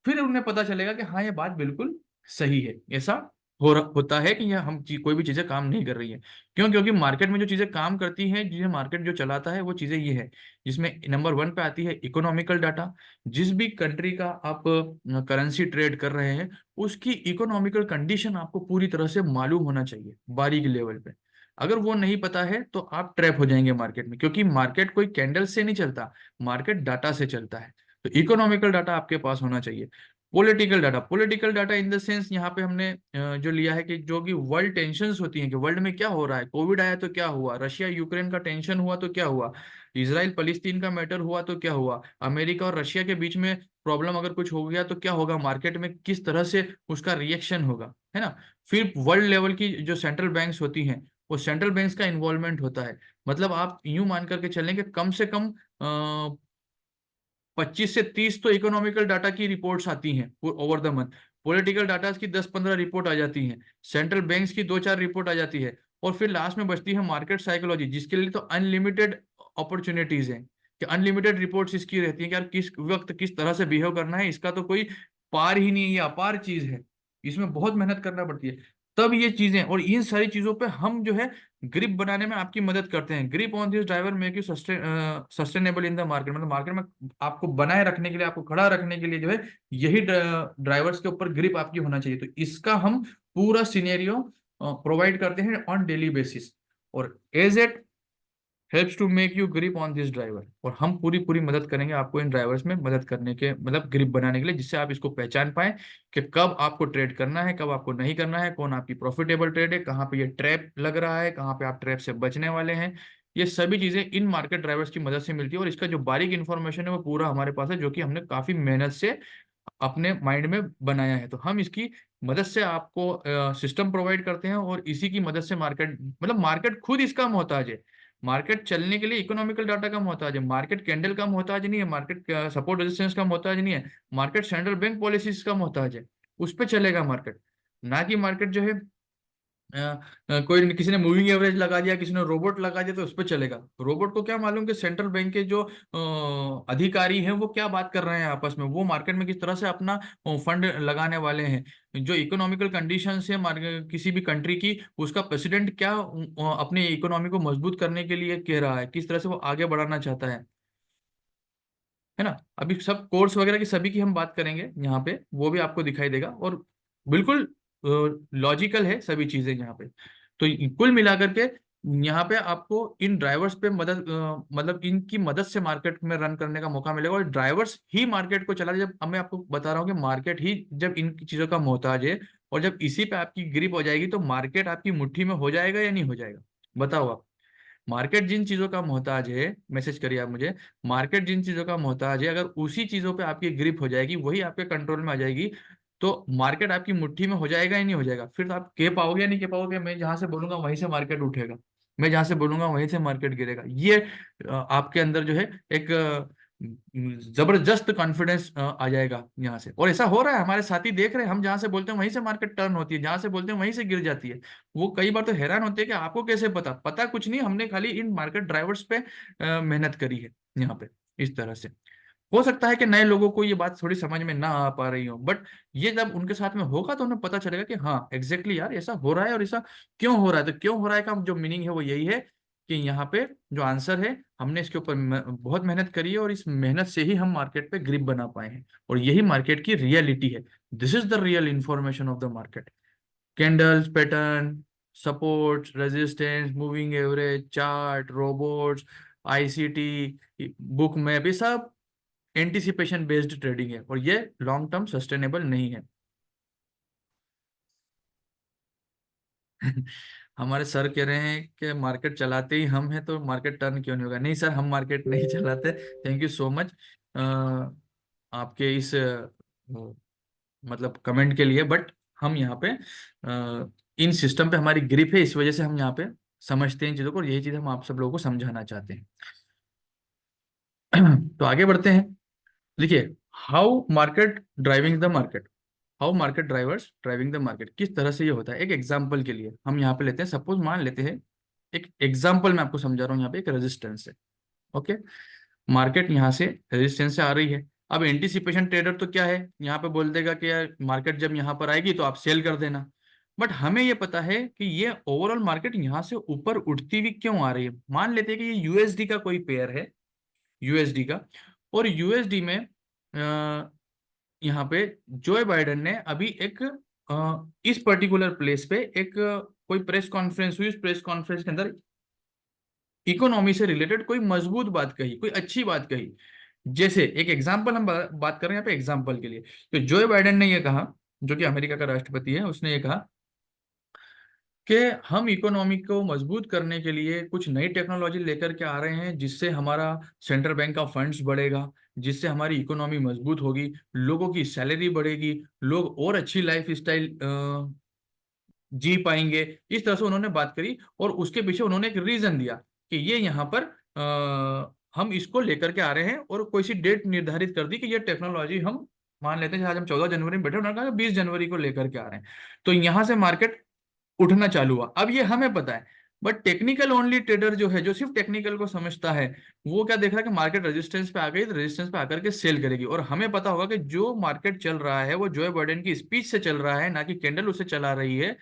फिर उन्हें पता चलेगा कि हाँ ये बात बिल्कुल सही है। ऐसा होता है कि यह हम कोई भी चीजें काम नहीं कर रही है। क्यों? क्योंकि मार्केट में जो चीजें काम करती हैं, जिसे मार्केट जो चलाता है, वो चीजें ये है, जिसमें नंबर 1 पे आती है इकोनॉमिकल डाटा। जिस भी कंट्री का आप करेंसी ट्रेड कर रहे हैं, उसकी इकोनॉमिकल कंडीशन आपको पूरी तरह से मालूम होना चाहिए बारीक लेवल पे। अगर वो नहीं पता है तो आप ट्रैप हो जाएंगे मार्केट में, क्योंकि मार्केट कोई कैंडल से नहीं चलता, मार्केट डाटा से चलता है। तो इकोनॉमिकल डाटा आपके पास होना चाहिए। Political data in the sense यहाँ पे हमने जो लिया है कि जो कि वर्ल्ड टेंशन्स होती हैं, कि वर्ल्ड में क्या हो रहा है, कोविड आया तो क्या हुआ, रशिया यूक्रेन का टेंशन हुआ तो क्या हुआ, इसराइल फलस्तीन का मैटर हुआ तो क्या हुआ, अमेरिका और रशिया के बीच में प्रॉब्लम अगर कुछ हो गया तो क्या होगा, मार्केट में किस तरह से उसका रिएक्शन होगा, है ना। फिर वर्ल्ड लेवल की जो सेंट्रल बैंक्स होती हैं, वो सेंट्रल बैंक्स का इन्वॉल्वमेंट होता है। मतलब आप यूं मान करके चलें कि कम से कम 25 से 30 तो इकोनॉमिकल डाटा की रिपोर्ट्स आती हैं over the month. Political data की 10-15 रिपोर्ट आ जाती हैं। सेंट्रल बैंक्स की 2-4 रिपोर्ट आ जाती है। और फिर लास्ट में बचती है मार्केट साइकोलॉजी, जिसके लिए तो अनलिमिटेड अपॉर्चुनिटीज हैं, कि अनलिमिटेड रिपोर्ट्स इसकी रहती हैं कि यार किस वक्त किस तरह से बिहेव करना है, इसका तो कोई पार ही नहीं है, ये अपार चीज है। इसमें बहुत मेहनत करना पड़ती है। तब ये चीजें, और इन सारी चीजों पे हम जो है ग्रिप बनाने में आपकी मदद करते हैं। Grip on this driver make you sustainable in the market, मतलब मार्केट में आपको बनाए रखने के लिए, आपको खड़ा रखने के लिए जो है, यही ड्राइवर्स के ऊपर ग्रिप आपकी होना चाहिए। तो इसका हम पूरा सिनेरियो प्रोवाइड करते हैं ऑन डेली बेसिस। और as it helps to make you grip on this driver, और हम पूरी पूरी मदद करेंगे आपको इन ड्राइवर्स में मदद करने के, मतलब ग्रिप बनाने के लिए, जिससे आप इसको पहचान पाए कि कब आपको ट्रेड करना है, कब आपको नहीं करना है, कौन आपकी प्रॉफिटेबल ट्रेड है, कहाँ पे ये ट्रैप लग रहा है, कहाँ पे आप ट्रैप से बचने वाले हैं। ये सभी चीजें इन मार्केट ड्राइवर्स की मदद से मिलती है। और इसका जो बारीक इन्फॉर्मेशन है वो पूरा हमारे पास है, जो कि हमने काफी मेहनत से अपने माइंड में बनाया है। तो हम इसकी मदद से आपको सिस्टम प्रोवाइड करते हैं, और इसी की मदद से मार्केट, मतलब मार्केट खुद इसका मोहताज है। मार्केट चलने के लिए इकोनॉमिकल डाटा का मोहताज है, मार्केट कैंडल का मोहताज नहीं है, मार्केट सपोर्ट रेजिस्टेंस का मोहताज नहीं है, मार्केट सेंट्रल बैंक पॉलिसीज का मोहताज है। उस पर चलेगा मार्केट, ना कि मार्केट जो है कोई किसी ने मूविंग एवरेज लगा दिया, किसी ने रोबोट लगा दिया तो उस पर चलेगा। रोबोट को क्या मालूम कि सेंट्रल बैंक के जो अधिकारी हैं वो क्या बात कर रहे हैं आपस में, वो मार्केट में किस तरह से अपना फंड लगाने वाले हैं, जो इकोनॉमिकल कंडीशंस है किसी भी कंट्री की, उसका प्रेसिडेंट क्या अपने इकोनॉमी को मजबूत करने के लिए कह रहा है, किस तरह से वो आगे बढ़ाना चाहता है ना। अभी सब कोर्स वगैरह की सभी की हम बात करेंगे यहाँ पे, वो भी आपको दिखाई देगा। और बिल्कुल लॉजिकल है सभी चीजें यहाँ पे। तो कुल मिलाकर के यहाँ पे आपको इन ड्राइवर्स पे मदद मतलब इनकी मदद से मार्केट में रन करने का मौका मिलेगा। और ड्राइवर्स ही मार्केट को चला, जब अब मैं आपको बता रहा हूँ कि मार्केट ही जब इन चीजों का मोहताज है, और जब इसी पे आपकी ग्रिप हो जाएगी, तो मार्केट आपकी मुट्ठी में हो जाएगा या नहीं हो जाएगा, बताओ आप। मार्केट जिन चीजों का मोहताज है, मैसेज करिए आप मुझे, मार्केट जिन चीजों का मोहताज है, अगर उसी चीजों पे आपकी ग्रिप हो जाएगी, वही आपके कंट्रोल में आ जाएगी, तो मार्केट आपकी मुट्ठी में हो जाएगा या नहीं हो जाएगा, फिर तो आप कह पाओगे या नहीं कह पाओगे, मैं जहां से बोलूंगा वहीं से मार्केट उठेगा, मैं जहां से बोलूंगा वहीं से मार्केट गिरेगा। ये आपके अंदर जो है एक जबरदस्त कॉन्फिडेंस आ जाएगा यहाँ से। और ऐसा हो रहा है, हमारे साथी देख रहे हैं, हम जहां से बोलते हैं वहीं से मार्केट टर्न होती है, जहां से बोलते हैं वहीं से गिर जाती है। वो कई बार तो हैरान होते हैं कि आपको कैसे पता। पता कुछ नहीं, हमने खाली इन मार्केट ड्राइवर्स पे मेहनत करी है यहाँ पे, इस तरह से। हो सकता है कि नए लोगों को ये बात थोड़ी समझ में ना आ पा रही हो, बट ये जब उनके साथ में होगा तो उन्हें पता चलेगा कि हाँ एग्जैक्टली यार ऐसा हो रहा है, और ऐसा क्यों हो रहा है। तो क्यों हो रहा है का जो मीनिंग है वो यही है कि यहाँ पे जो आंसर है, हमने इसके ऊपर बहुत मेहनत करी है, और इस मेहनत से ही हम मार्केट पे ग्रिप बना पाए हैं, और यही मार्केट की रियलिटी है। This is the real information of the market. Candles, pattern, support, resistance, moving average, chart, robots, ICT, book map, ये सब एंटिसिपेशन बेस्ड ट्रेडिंग है, और ये लॉन्ग टर्म सस्टेनेबल नहीं है। हमारे सर कह रहे हैं कि मार्केट चलाते ही हम हैं, तो मार्केट टर्न क्यों नहीं होगा। नहीं सर, हम मार्केट नहीं चलाते। थैंक यू सो मच आपके इस मतलब कमेंट के लिए, बट हम यहाँ पे इन सिस्टम पे हमारी ग्रिप है, इस वजह से हम यहाँ पे समझते हैं इन चीज़ों को, और यही चीज़ हम आप सब लोगों को समझाना चाहते हैं। तो आगे बढ़ते हैं। देखिए, how market driving the market, how market drivers driving the market, किस तरह से ये होता है। एक एग्जांपल के लिए हम यहाँ पे लेते हैं, सपोज मान लेते हैं, एक एग्जांपल मैं आपको समझा रहा हूँ, यहाँ पे एक रेजिस्टेंस है। ओके, मार्केट यहाँ से रेजिस्टेंस से आ रही है। अब एंटीसिपेशन ट्रेडर तो क्या है, यहाँ पे बोल देगा कि यार मार्केट जब यहाँ पर आएगी तो आप सेल कर देना। बट हमें ये पता है कि ये ओवरऑल मार्केट यहाँ से ऊपर उठती हुई क्यों आ रही है। मान लेते हैं कि ये यूएसडी का कोई पेयर है, यूएसडी का, और यूएसडी में यहाँ पे जोए बाइडेन ने अभी एक इस पर्टिकुलर प्लेस पे एक कोई प्रेस कॉन्फ्रेंस हुई, उस प्रेस कॉन्फ्रेंस के अंदर इकोनॉमी से रिलेटेड कोई मजबूत बात कही, कोई अच्छी बात कही। जैसे एक एग्जांपल हम बात कर रहे हैं यहाँ पे एग्जांपल के लिए, तो जोए बाइडेन ने यह कहा, जो कि अमेरिका का राष्ट्रपति है, उसने ये कहा कि हम इकोनॉमी को मजबूत करने के लिए कुछ नई टेक्नोलॉजी लेकर के आ रहे हैं, जिससे हमारा सेंट्रल बैंक का फंड्स बढ़ेगा, जिससे हमारी इकोनॉमी मजबूत होगी, लोगों की सैलरी बढ़ेगी, लोग और अच्छी लाइफ स्टाइल जी पाएंगे। इस तरह से उन्होंने बात करी, और उसके पीछे उन्होंने एक रीजन दिया कि ये यहाँ पर हम इसको लेकर के आ रहे हैं, और कोई सी डेट निर्धारित कर दी कि ये टेक्नोलॉजी हम मान लेते हैं, आज हम 14 जनवरी में बैठे, उन्होंने कहा 20 जनवरी को लेकर के आ रहे हैं। तो यहाँ से मार्केट उठना चालू हुआ। अब ये हमें पता है, बट टेक्निकल ओनली ट्रेडर जो है, जो सिर्फ टेक्निकल को समझता है, वो क्या देख रहा है कि मार्केट रेजिस्टेंस पे आ गई तो रेजिस्टेंस पे आकर के सेल करेगी। और हमें पता होगा कि जो मार्केट चल रहा है वो जोए बाइडेन की स्पीच से चल रहा है, ना कि कैंडल उसे चला रही है।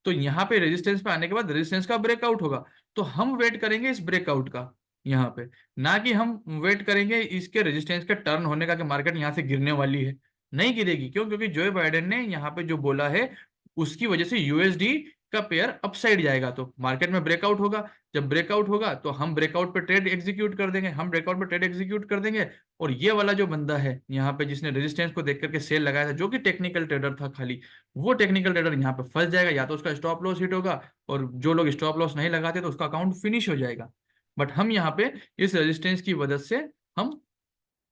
तो यहाँ पे रेजिस्टेंस पे आने के बाद रेजिस्टेंस का ब्रेकआउट होगा, तो हम वेट करेंगे इस ब्रेकआउट का यहाँ पे, ना कि हम वेट करेंगे इसके रेजिस्टेंस के टर्न होने का कि मार्केट यहाँ से गिरने वाली है। नहीं गिरेगी, क्यों? क्योंकि जोए बाइडेन ने यहाँ पे जो बोला है, उसकी वजह से यूएसडी का पेयर अपसाइड जाएगा, तो मार्केट में ब्रेकआउट होगा। जब ब्रेकआउट होगा तो हम ब्रेकआउट पे ट्रेड एग्जीक्यूट कर देंगे, हम ब्रेकआउट पे ट्रेड एग्जीक्यूट कर देंगे। और ये वाला जो बंदा है यहाँ पे, जिसने रेजिस्टेंस को देख करके सेल लगाया था, जो कि टेक्निकल ट्रेडर था खाली, वो टेक्निकल ट्रेडर यहाँ पे फंस जाएगा, या तो उसका स्टॉप लॉस हिट होगा, और जो लोग स्टॉप लॉस नहीं लगाते तो उसका अकाउंट फिनिश हो जाएगा। बट हम यहाँ पे इस रेजिस्टेंस की वजह से हम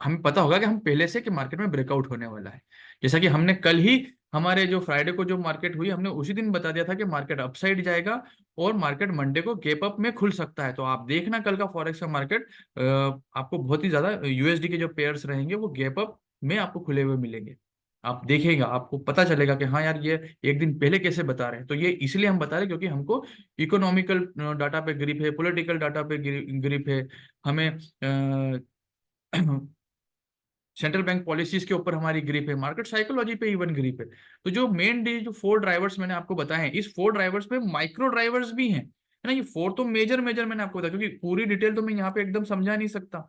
हमें पता होगा कि हम पहले से कि मार्केट में ब्रेकआउट होने वाला है। जैसा कि हमने कल ही, हमारे जो फ्राइडे को जो मार्केट हुई, हमने उसी दिन बता दिया था कि मार्केट अपसाइड जाएगा, और मार्केट मंडे को गैप अप में खुल सकता है। तो आप देखना कल का फॉरेक्स का मार्केट आपको बहुत ही ज्यादा यूएसडी के जो पेयर्स रहेंगे वो गैप अप में आपको खुले हुए मिलेंगे। आप देखेगा, आपको पता चलेगा कि हाँ यार, ये एक दिन पहले कैसे बता रहे हैं। तो ये इसलिए हम बता रहे हैं क्योंकि हमको इकोनॉमिकल डाटा पे ग्रिप है, पॉलिटिकल डाटा पे ग्रिप है, हमें सेंट्रल बैंक पॉलिसीज के ऊपर हमारी ग्रिप है, मार्केट साइकोलॉजी पे इवन ग्रिप है। तो जो मेन जो फोर ड्राइवर्स मैंने आपको बताए हैं, इस फोर ड्राइवर्स में माइक्रो ड्राइवर्स भी हैं, है ना। ये फोर तो मेजर मेजर मैंने आपको बताया, क्योंकि पूरी डिटेल तो मैं यहाँ पे एकदम समझा नहीं सकता।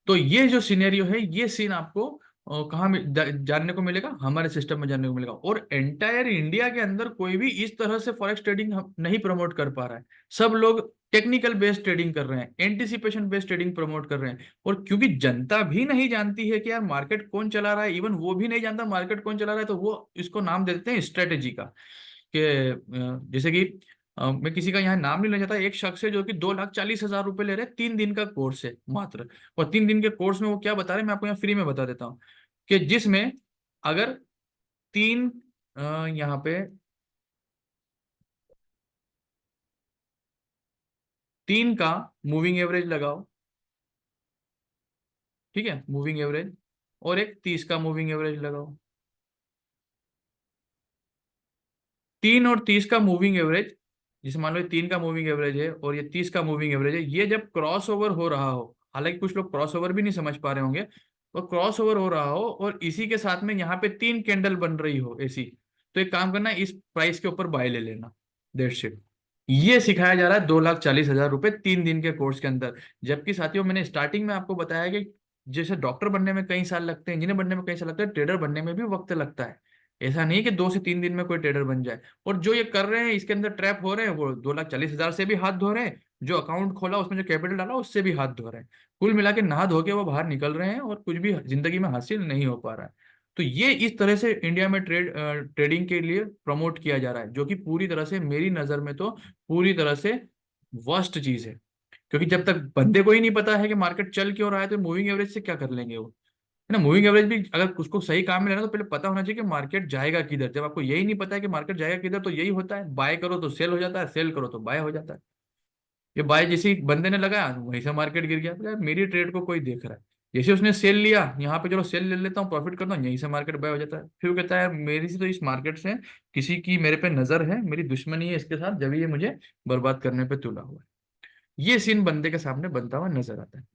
तो ये जो सिनेरियो है, ये सीन आपको कहाँ जानने को मिलेगा, हमारे सिस्टम में जानने को मिलेगा। और एंटायर इंडिया के अंदर कोई भी इस तरह से फॉरेक्स ट्रेडिंग नहीं प्रमोट कर पा रहा है। सब लोग टेक्निकल बेस्ड ट्रेडिंग कर रहे हैं, एंटिसिपेशन बेस्ड ट्रेडिंग प्रमोट कर रहे हैं। और क्योंकि जनता भी नहीं जानती है कि यार मार्केट कौन चला रहा है, इवन वो भी नहीं जानता मार्केट कौन चला रहा है, तो वो इसको नाम दे देते हैं स्ट्रेटेजी का। कि जैसे कि मैं किसी का यहाँ नाम नहीं लेना चाहता, एक शख्स है जो कि 2,40,000 रुपए ले रहे हैं, 3 दिन का कोर्स है मात्र। और 3 दिन के कोर्स में वो क्या बता रहे हैं, मैं आपको यहाँ फ्री में बता देता हूँ कि जिसमें अगर तीन यहाँ पे तीन का मूविंग एवरेज लगाओ, ठीक है, मूविंग एवरेज, और एक 30 का मूविंग एवरेज लगाओ। 3 और 30 का मूविंग एवरेज, जिसे मान लो ये 3 का मूविंग एवरेज है और ये 30 का मूविंग एवरेज है, ये जब क्रॉस ओवर हो रहा हो, हालांकि कुछ लोग क्रॉस ओवर भी नहीं समझ पा रहे होंगे, तो क्रॉस ओवर हो रहा हो और इसी के साथ में यहाँ पे 3 कैंडल बन रही हो ऐसी, तो एक काम करना, इस प्राइस के ऊपर बाय ले लेना। That's it. ये सिखाया जा रहा है 2,40,000 रुपए 3 दिन के कोर्स के अंदर। जबकि साथियों, मैंने स्टार्टिंग में आपको बताया कि जैसे डॉक्टर बनने में कई साल लगते हैं, इंजीनियर बनने में कई साल लगता है, ट्रेडर बनने में भी वक्त लगता है। ऐसा नहीं है कि 2 से 3 दिन में कोई ट्रेडर बन जाए। और जो ये कर रहे हैं, इसके अंदर ट्रैप हो रहे हैं, वो 2,40,000 से भी हाथ धो रहे हैं, जो अकाउंट खोला उसमें जो कैपिटल डाला उससे भी हाथ धो रहे हैं। कुल मिला के नहा धो के वो बाहर निकल रहे हैं और कुछ भी जिंदगी में हासिल नहीं हो पा रहा है। तो ये इस तरह से इंडिया में ट्रेडिंग के लिए प्रमोट किया जा रहा है, जो कि पूरी तरह से मेरी नजर में तो पूरी तरह से वर्स्ट चीज है। क्योंकि जब तक बंदे को ही नहीं पता है कि मार्केट चल क्यों रहा है, तो मूविंग एवरेज से क्या कर लेंगे वो, है ना। मूविंग एवरेज भी अगर उसको सही काम में लेना, तो पहले पता होना चाहिए कि मार्केट जाएगा किधर। जब आपको यही नहीं पता है कि मार्केट जाएगा किधर, तो यही होता है, बाय करो तो सेल हो जाता है, सेल करो तो बाय हो जाता है। ये बाय जैसे ही बंदे ने लगाया वहीं से मार्केट गिर गया, तो यार मेरी ट्रेड को कोई देख रहा है। जैसे उसने सेल लिया यहाँ पे, चलो सेल ले लेता हूँ, प्रॉफिट करता हूँ, यहीं से मार्केट बाय हो जाता है। फिर वो कहता है यार मेरी से तो इस मार्केट से किसी की मेरे पे नजर है, मेरी दुश्मनी है इसके साथ, जब ये मुझे बर्बाद करने पे तुला हुआ है। ये सीन बंदे के सामने बनता हुआ नजर आता है।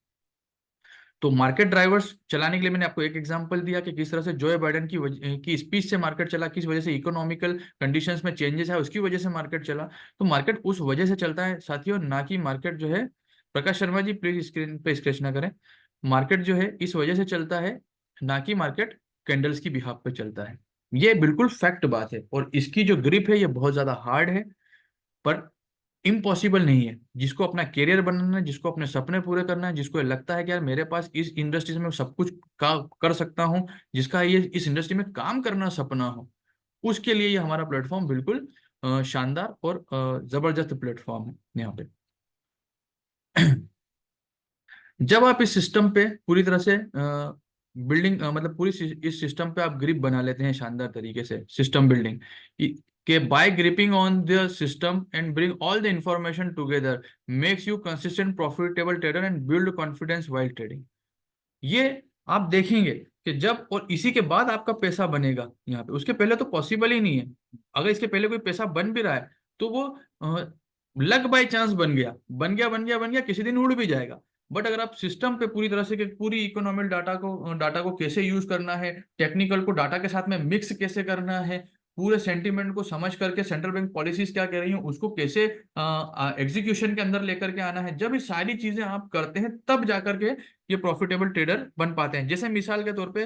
तो मार्केट ड्राइवर्स चलाने के लिए मैंने आपको एक एग्जांपल दिया कि किस तरह से जोए बाइडेन की स्पीच से मार्केट चला, किस वजह से इकोनॉमिकल कंडीशंस में चेंजेस है उसकी वजह से मार्केट चला। तो मार्केट उस वजह से चलता है साथियों, ना कि मार्केट जो है, प्रकाश शर्मा जी प्लीज स्क्रीन पे स्क्रैच ना करें, मार्केट जो है इस वजह से चलता है, ना कि मार्केट कैंडल्स की बिहाफ पे चलता है। ये बिल्कुल फैक्ट बात है, और इसकी जो ग्रिप है ये बहुत ज्यादा हार्ड है, पर इम्पॉसिबल नहीं है। जिसको अपना करियर बनाना है, जिसको अपने सपने पूरे करना है, जिसको लगता है कि यार मेरे पास इस इंडस्ट्री में सब कुछ कर सकता हूँ, जिसका ये इस इंडस्ट्री में काम करना सपना हो, उसके लिए ये हमारा प्लेटफॉर्म बिल्कुल शानदार और जबरदस्त प्लेटफॉर्म है यहाँ पे। जब आप इस सिस्टम पे पूरी तरह से बिल्डिंग मतलब पूरी इस सिस्टम पे आप ग्रिप बना लेते हैं शानदार तरीके से, सिस्टम बिल्डिंग के by gripping on the system and bring all the information together makes you consistent profitable trader and build confidence while trading. ये आप देखेंगे कि जब, और इसी के बाद आपका पैसा बनेगा यहाँ पे, उसके पहले तो पॉसिबल ही नहीं है। अगर इसके पहले कोई पैसा बन भी रहा है, तो वो लक बाय चांस बन गया, बन गया, बन गया, बन गया, किसी दिन उड़ भी जाएगा। बट अगर आप सिस्टम पे पूरी तरह से कि पूरी इकोनॉमिक डाटा को कैसे यूज करना है, टेक्निकल को डाटा के साथ में मिक्स कैसे करना है, पूरे सेंटिमेंट को समझ करके सेंट्रल बैंक पॉलिसीज क्या कह रही हैं उसको कैसे एग्जीक्यूशन के अंदर लेकर के आना है, जब ये सारी चीजें आप करते हैं तब जाकर के ये प्रॉफिटेबल ट्रेडर बन पाते हैं। जैसे मिसाल के तौर पे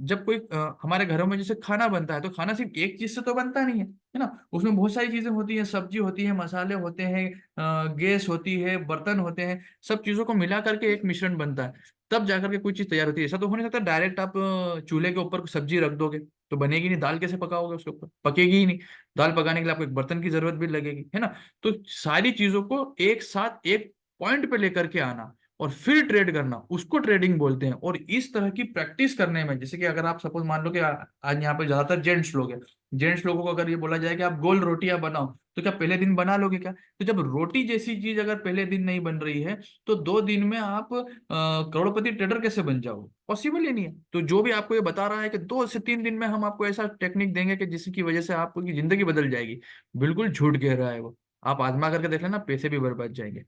जब कोई हमारे घरों में जैसे खाना बनता है, तो खाना सिर्फ एक चीज से तो बनता नहीं है ना। उसमें बहुत सारी चीजें होती हैं, सब्जी होती है, मसाले होते हैं, गैस होती है, बर्तन होते हैं, सब चीजों को मिला करके एक मिश्रण बनता है, तब जाकर के कोई चीज तैयार होती है। ऐसा तो हो नहीं सकता डायरेक्ट आप चूल्हे के ऊपर सब्जी रख दोगे तो बनेगी नहीं, दाल कैसे पकाओगे उसके ऊपर, पकेगी ही नहीं। दाल पकाने के लिए आपको एक बर्तन की जरूरत भी लगेगी, है ना। तो सारी चीजों को एक साथ एक पॉइंट पे लेकर के आना और फिर ट्रेड करना, उसको ट्रेडिंग बोलते हैं। और इस तरह की प्रैक्टिस करने में, जैसे कि अगर आप सपोज मान लो कि आज यहाँ पे ज्यादातर जेंट्स लोग हैं, जेंट्स लोगों को अगर ये बोला जाए कि आप गोल रोटियां बनाओ, तो क्या पहले दिन बना लोगे क्या? तो जब रोटी जैसी चीज अगर पहले दिन नहीं बन रही है, तो 2 दिन में आप करोड़पति ट्रेडर कैसे बन जाओगे? पॉसिबल ही नहीं है। तो जो भी आपको ये बता रहा है कि 2 से 3 दिन में हम आपको ऐसा टेक्निक देंगे कि जिसकी वजह से आपकी जिंदगी बदल जाएगी, बिल्कुल झूठ कह रहा है वो। आप आजमा करके देख लेना, पैसे भी बर्बाद जाएंगे।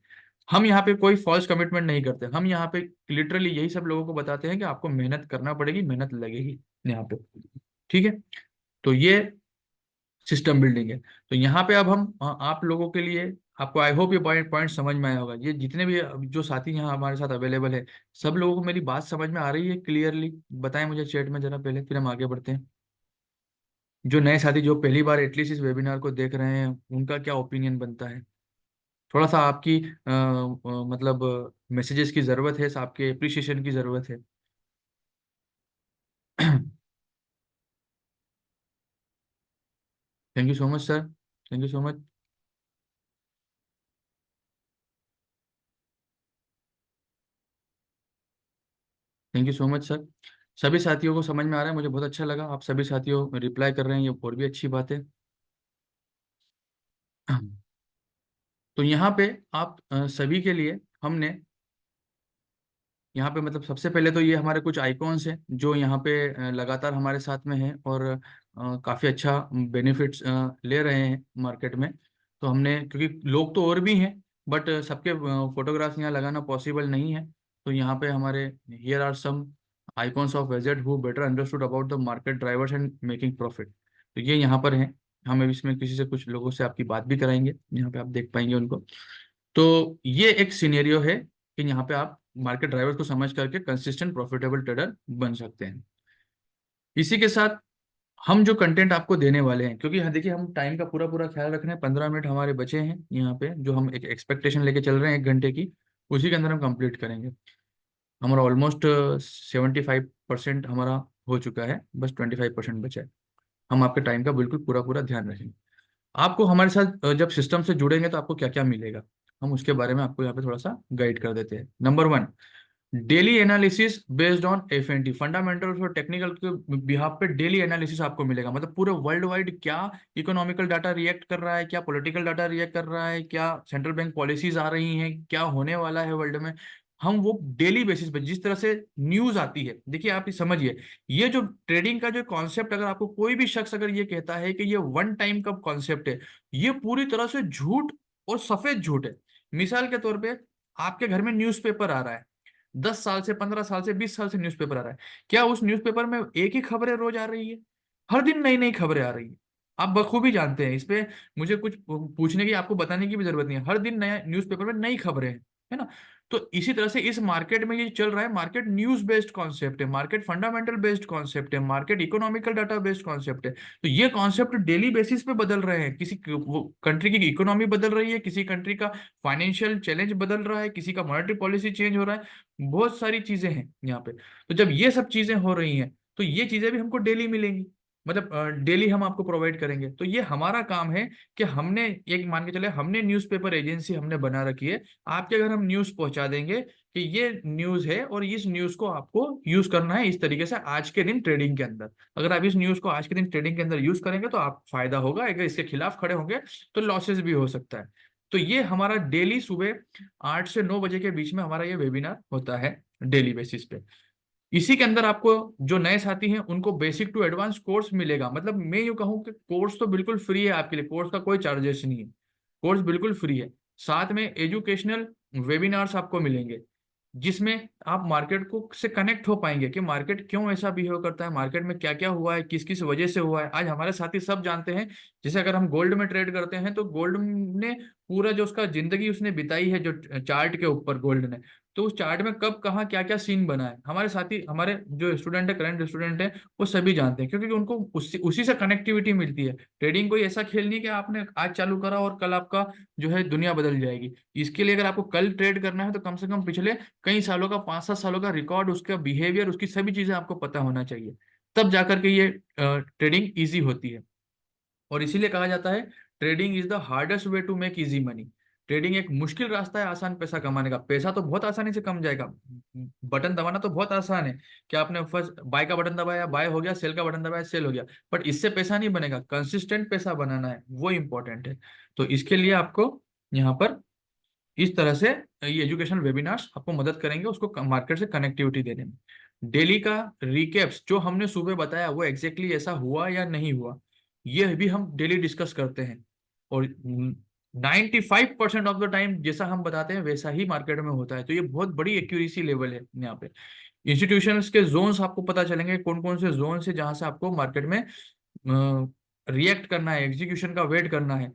हम यहाँ पे कोई फॉल्स कमिटमेंट नहीं करते, हम यहाँ पे लिटरली यही सब लोगों को बताते हैं कि आपको मेहनत करना पड़ेगी, मेहनत लगेगी यहाँ पे, ठीक है। तो ये सिस्टम बिल्डिंग है। तो यहाँ पे अब हम आप लोगों के लिए, आपको आई होप ये पॉइंट समझ में आया होगा। ये जितने भी जो साथी यहाँ हमारे साथ अवेलेबल है, सब लोगों को मेरी बात समझ में आ रही है क्लियरली? बताएं मुझे चैट में जरा पहले, फिर हम आगे बढ़ते हैं। जो नए साथी जो पहली बार एटलीस्ट इस वेबिनार को देख रहे हैं, उनका क्या ओपिनियन बनता है? थोड़ा सा आपकी मतलब मैसेजेस की जरूरत है, आपके अप्रिसिएशन की जरूरत है। Thank you so much sir, thank you so much. Thank you so much sir. सभी साथियों को समझ में आ रहा है, मुझे बहुत अच्छा लगा, आप सभी साथियों रिप्लाई कर रहे हैं, ये और भी अच्छी बात है। तो यहाँ पे आप सभी के लिए हमने यहाँ पे मतलब सबसे पहले तो ये हमारे कुछ आइकॉन्स हैं जो यहाँ पे लगातार हमारे साथ में हैं और काफ़ी अच्छा बेनिफिट्स ले रहे हैं मार्केट में। तो हमने, क्योंकि लोग तो और भी हैं बट सबके फोटोग्राफ्स यहाँ लगाना पॉसिबल नहीं है, तो यहाँ पे हमारे here are some icons of visit who better understood about the market drivers and making profit. तो ये यहाँ पर हैं। हमें इसमें किसी से कुछ लोगों से आपकी बात भी कराएंगे, यहाँ पे आप देख पाएंगे उनको। तो ये एक सिनेरियो है कि यहाँ पे आप मार्केट ड्राइवर्स को समझ करके कंसिस्टेंट प्रॉफिटेबल ट्रेडर बन सकते हैं। इसी के साथ हम जो कंटेंट आपको देने वाले हैं, क्योंकि हाँ देखिए हम टाइम का पूरा पूरा ख्याल रख रहे हैं, 15 मिनट हमारे बचे हैं यहाँ पे, जो हम एक एक्सपेक्टेशन लेके चल रहे हैं 1 घंटे की, उसी के अंदर हम कंप्लीट करेंगे। हमारा ऑलमोस्ट 75% हमारा हो चुका है, बस 25% बचा है। हम आपके टाइम का बिल्कुल पूरा पूरा ध्यान रखेंगे। आपको हमारे साथ जब सिस्टम से जुड़ेंगे तो आपको क्या क्या मिलेगा, हम उसके बारे में आपको यहाँ पे थोड़ा सा गाइड कर देते हैं। Number 1, daily analysis based on F fundamentals और टेक्निकल के बिहाफ पे डेली एनालिसिस आपको मिलेगा। मतलब पूरे वर्ल्ड वाइड क्या इकोनॉमिकल डाटा रिएक्ट कर रहा है, क्या पॉलिटिकल डाटा रिएक्ट कर रहा है, क्या सेंट्रल बैंक पॉलिसीज आ रही हैं, क्या होने वाला है वर्ल्ड में, हम वो डेली बेसिस पे जिस तरह से न्यूज आती है। देखिए आप ये समझिए, ये जो ट्रेडिंग का जो कॉन्सेप्ट, अगर आपको कोई भी शख्स अगर ये कहता है कि ये वन टाइम का कॉन्सेप्ट है, ये पूरी तरह से झूठ और सफेद झूठ है। मिसाल के तौर पे आपके घर में न्यूज़पेपर आ रहा है, 10 साल से, 15 साल से, 20 साल से न्यूज़पेपर आ रहा है, क्या उस न्यूज़पेपर में एक ही खबरें रोज आ रही है? हर दिन नई नई खबरें आ रही है। आप बखूबी जानते हैं, इस पे मुझे कुछ पूछने की, आपको बताने की भी जरूरत नहीं है, हर दिन नया न्यूज़पेपर में नई खबरें हैं, है ना? तो इसी तरह से इस मार्केट में ये चल रहा है, मार्केट न्यूज बेस्ड कॉन्सेप्ट है, मार्केट फंडामेंटल बेस्ड कॉन्सेप्ट है, market economical data based concept है। तो ये कॉन्सेप्ट डेली बेसिस पे बदल रहे हैं, किसी कंट्री की इकोनॉमी बदल रही है, किसी कंट्री का फाइनेंशियल चैलेंज बदल रहा है, किसी का मॉनेटरी पॉलिसी चेंज हो रहा है, बहुत सारी चीजें हैं यहाँ पे। तो जब ये सब चीजें हो रही हैं तो ये चीजें भी हमको डेली मिलेंगी, मतलब डेली हम आपको प्रोवाइड करेंगे। तो ये हमारा काम है कि हमने एक, मान के चले हमने न्यूज़पेपर एजेंसी हमने बना रखी है, आपके घर हम न्यूज़ पहुंचा देंगे कि ये न्यूज़ है और इस न्यूज़ को आपको यूज करना है इस तरीके से आज के दिन ट्रेडिंग के अंदर। अगर आप इस न्यूज़ को आज के दिन ट्रेडिंग के अंदर यूज करेंगे तो आप फायदा होगा, अगर इसके खिलाफ खड़े होंगे तो लॉसेस भी हो सकता है। तो ये हमारा डेली सुबह 8 से 9 बजे के बीच में हमारा ये वेबिनार होता है डेली बेसिस पे। इसी के अंदर आपको जो नए साथी हैं उनको बेसिक टू एडवांस कोर्स मिलेगा। मतलब मैं यूं कहूँ कि कोर्स तो बिल्कुल फ्री है आपके लिए, कोर्स का कोई चार्जेस नहीं है, कोर्स बिल्कुल फ्री है। साथ में एजुकेशनल वेबिनार्स आपको मिलेंगे जिसमें आप मार्केट को से कनेक्ट हो पाएंगे कि मार्केट क्यों ऐसा बिहेव करता है, मार्केट में क्या क्या हुआ है, किस किस वजह से हुआ है। आज हमारे साथी सब जानते हैं, जैसे अगर हम गोल्ड में ट्रेड करते हैं तो गोल्ड ने पूरा जो उसका जिंदगी उसने बिताई है जो चार्ट के ऊपर गोल्ड ने, तो उस चार्ट में कब कहाँ क्या क्या सीन बना है, हमारे साथी, हमारे जो स्टूडेंट है, करंट स्टूडेंट है, वो सभी जानते हैं, क्योंकि उनको उसी से कनेक्टिविटी मिलती है। ट्रेडिंग कोई ऐसा खेल नहीं कि आपने आज चालू करा और कल आपका जो है दुनिया बदल जाएगी। इसके लिए अगर आपको कल ट्रेड करना है तो कम से कम पिछले कई सालों का, 5-7 सालों का रिकॉर्ड, उसका बिहेवियर, उसकी सभी चीजें आपको पता होना चाहिए, तब जाकर के ये ट्रेडिंग इजी होती है। और इसीलिए कहा जाता है trading is the hardest way to make easy money. Trading एक मुश्किल रास्ता है आसान पैसा कमाने का। पैसा तो बहुत आसानी से कम जाएगा, बटन दबाना तो बहुत आसान है कि आपने फर्स्ट बाय का बटन दबाया, बाय हो गया, सेल का बटन दबाया, सेल हो गया, बट इससे पैसा नहीं बनेगा, कंसिस्टेंट पैसा बनाना है, वो इंपॉर्टेंट है। तो इसके लिए आपको यहाँ पर इस तरह से ये एजुकेशनल वेबिनार्स आपको मदद करेंगे उसको मार्केट से कनेक्टिविटी देने में। डेली का रिकेप्स जो हमने सुबह बताया वो एग्जैक्टली ऐसा हुआ या नहीं हुआ, ये भी हम डेली डिस्कस करते हैं। और 95% ऑफ द टाइम जैसा हम बताते हैं वैसा ही मार्केट में होता है। तो ये बहुत बड़ी एक्यूरेसी लेवल है यहाँ पे। इंस्टीट्यूशंस के जोन्स आपको पता चलेंगे, कौन कौन से जोन है जहां से आपको मार्केट में रिएक्ट करना है, एग्जीक्यूशन का वेट करना है।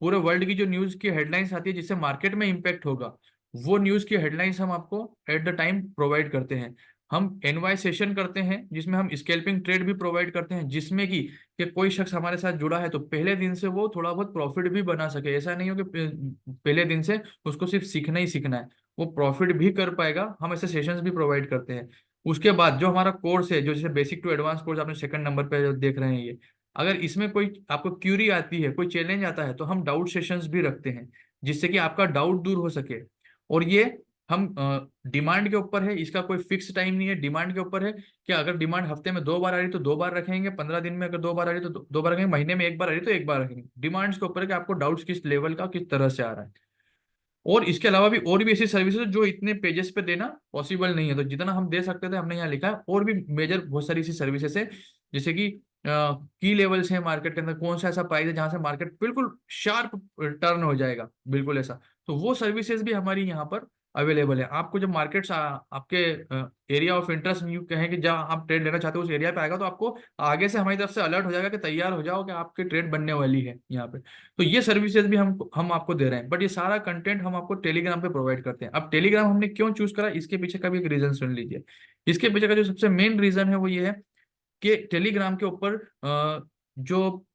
पूरे वर्ल्ड की जो न्यूज की हेडलाइंस आती है जिससे मार्केट में इंपैक्ट होगा, वो न्यूज की हेडलाइंस हम आपको एट द टाइम प्रोवाइड करते हैं। हम एनवाई सेशन करते हैं जिसमें हम स्कैल्पिंग ट्रेड भी प्रोवाइड करते हैं, जिसमें कि कोई शख्स हमारे साथ जुड़ा है तो पहले दिन से वो थोड़ा बहुत प्रॉफिट भी बना सके। ऐसा नहीं हो कि पहले दिन से उसको सिर्फ सीखना ही सीखना है, वो प्रॉफिट भी कर पाएगा। हम ऐसे सेशंस भी प्रोवाइड करते हैं। उसके बाद जो हमारा कोर्स है, जो जैसे बेसिक टू एडवांस कोर्स आपने सेकंड नंबर पे जो देख रहे हैं ये, अगर इसमें कोई आपको क्यूरी आती है, कोई चैलेंज आता है, तो हम डाउट सेशंस भी रखते हैं जिससे कि आपका डाउट दूर हो सके। और ये हम डिमांड के ऊपर है, इसका कोई फिक्स टाइम नहीं है, डिमांड के ऊपर है कि अगर डिमांड हफ्ते में 2 बार आ रही तो 2 बार रखेंगे, 15 दिन में अगर 2 बार आ रही तो 2 बार रखेंगे, महीने में 1 बार आ रही तो 1 बार रखेंगे। डिमांड्स के ऊपर है कि आपको डाउट्स किस लेवल का किस तरह से आ रहा है। और इसके अलावा भी और भी ऐसी सर्विसेज जो इतने पेजेस पे देना पॉसिबल नहीं है, तो जितना हम दे सकते थे हमने यहाँ लिखा है। और भी मेजर बहुत सारी ऐसी सर्विसेज है, जैसे कि की लेवल्स है मार्केट के अंदर, कौन सा ऐसा प्राइस है जहां से मार्केट बिल्कुल शार्प टर्न हो जाएगा, बिल्कुल ऐसा, तो वो सर्विसेज भी हमारी यहाँ पर अवेलेबल है। आपको जब मार्केट्स आपके एरिया ऑफ इंटरेस्ट यू कहें कि जहाँ आप ट्रेड लेना चाहते हो उस एरिया पे आएगा, तो आपको आगे से हमारी तरफ से अलर्ट हो जाएगा कि तैयार हो जाओ कि आपकी ट्रेड बनने वाली है यहाँ पे। तो ये सर्विसेज भी हम आपको दे रहे हैं, बट ये सारा कंटेंट हम आपको टेलीग्राम पे प्रोवाइड करते हैं। अब टेलीग्राम हमने क्यों चूज करा, इसके पीछे का भी एक रीजन सुन लीजिए। इसके पीछे का जो सबसे मेन रीजन है वो ये है कि टेलीग्राम के ऊपर जो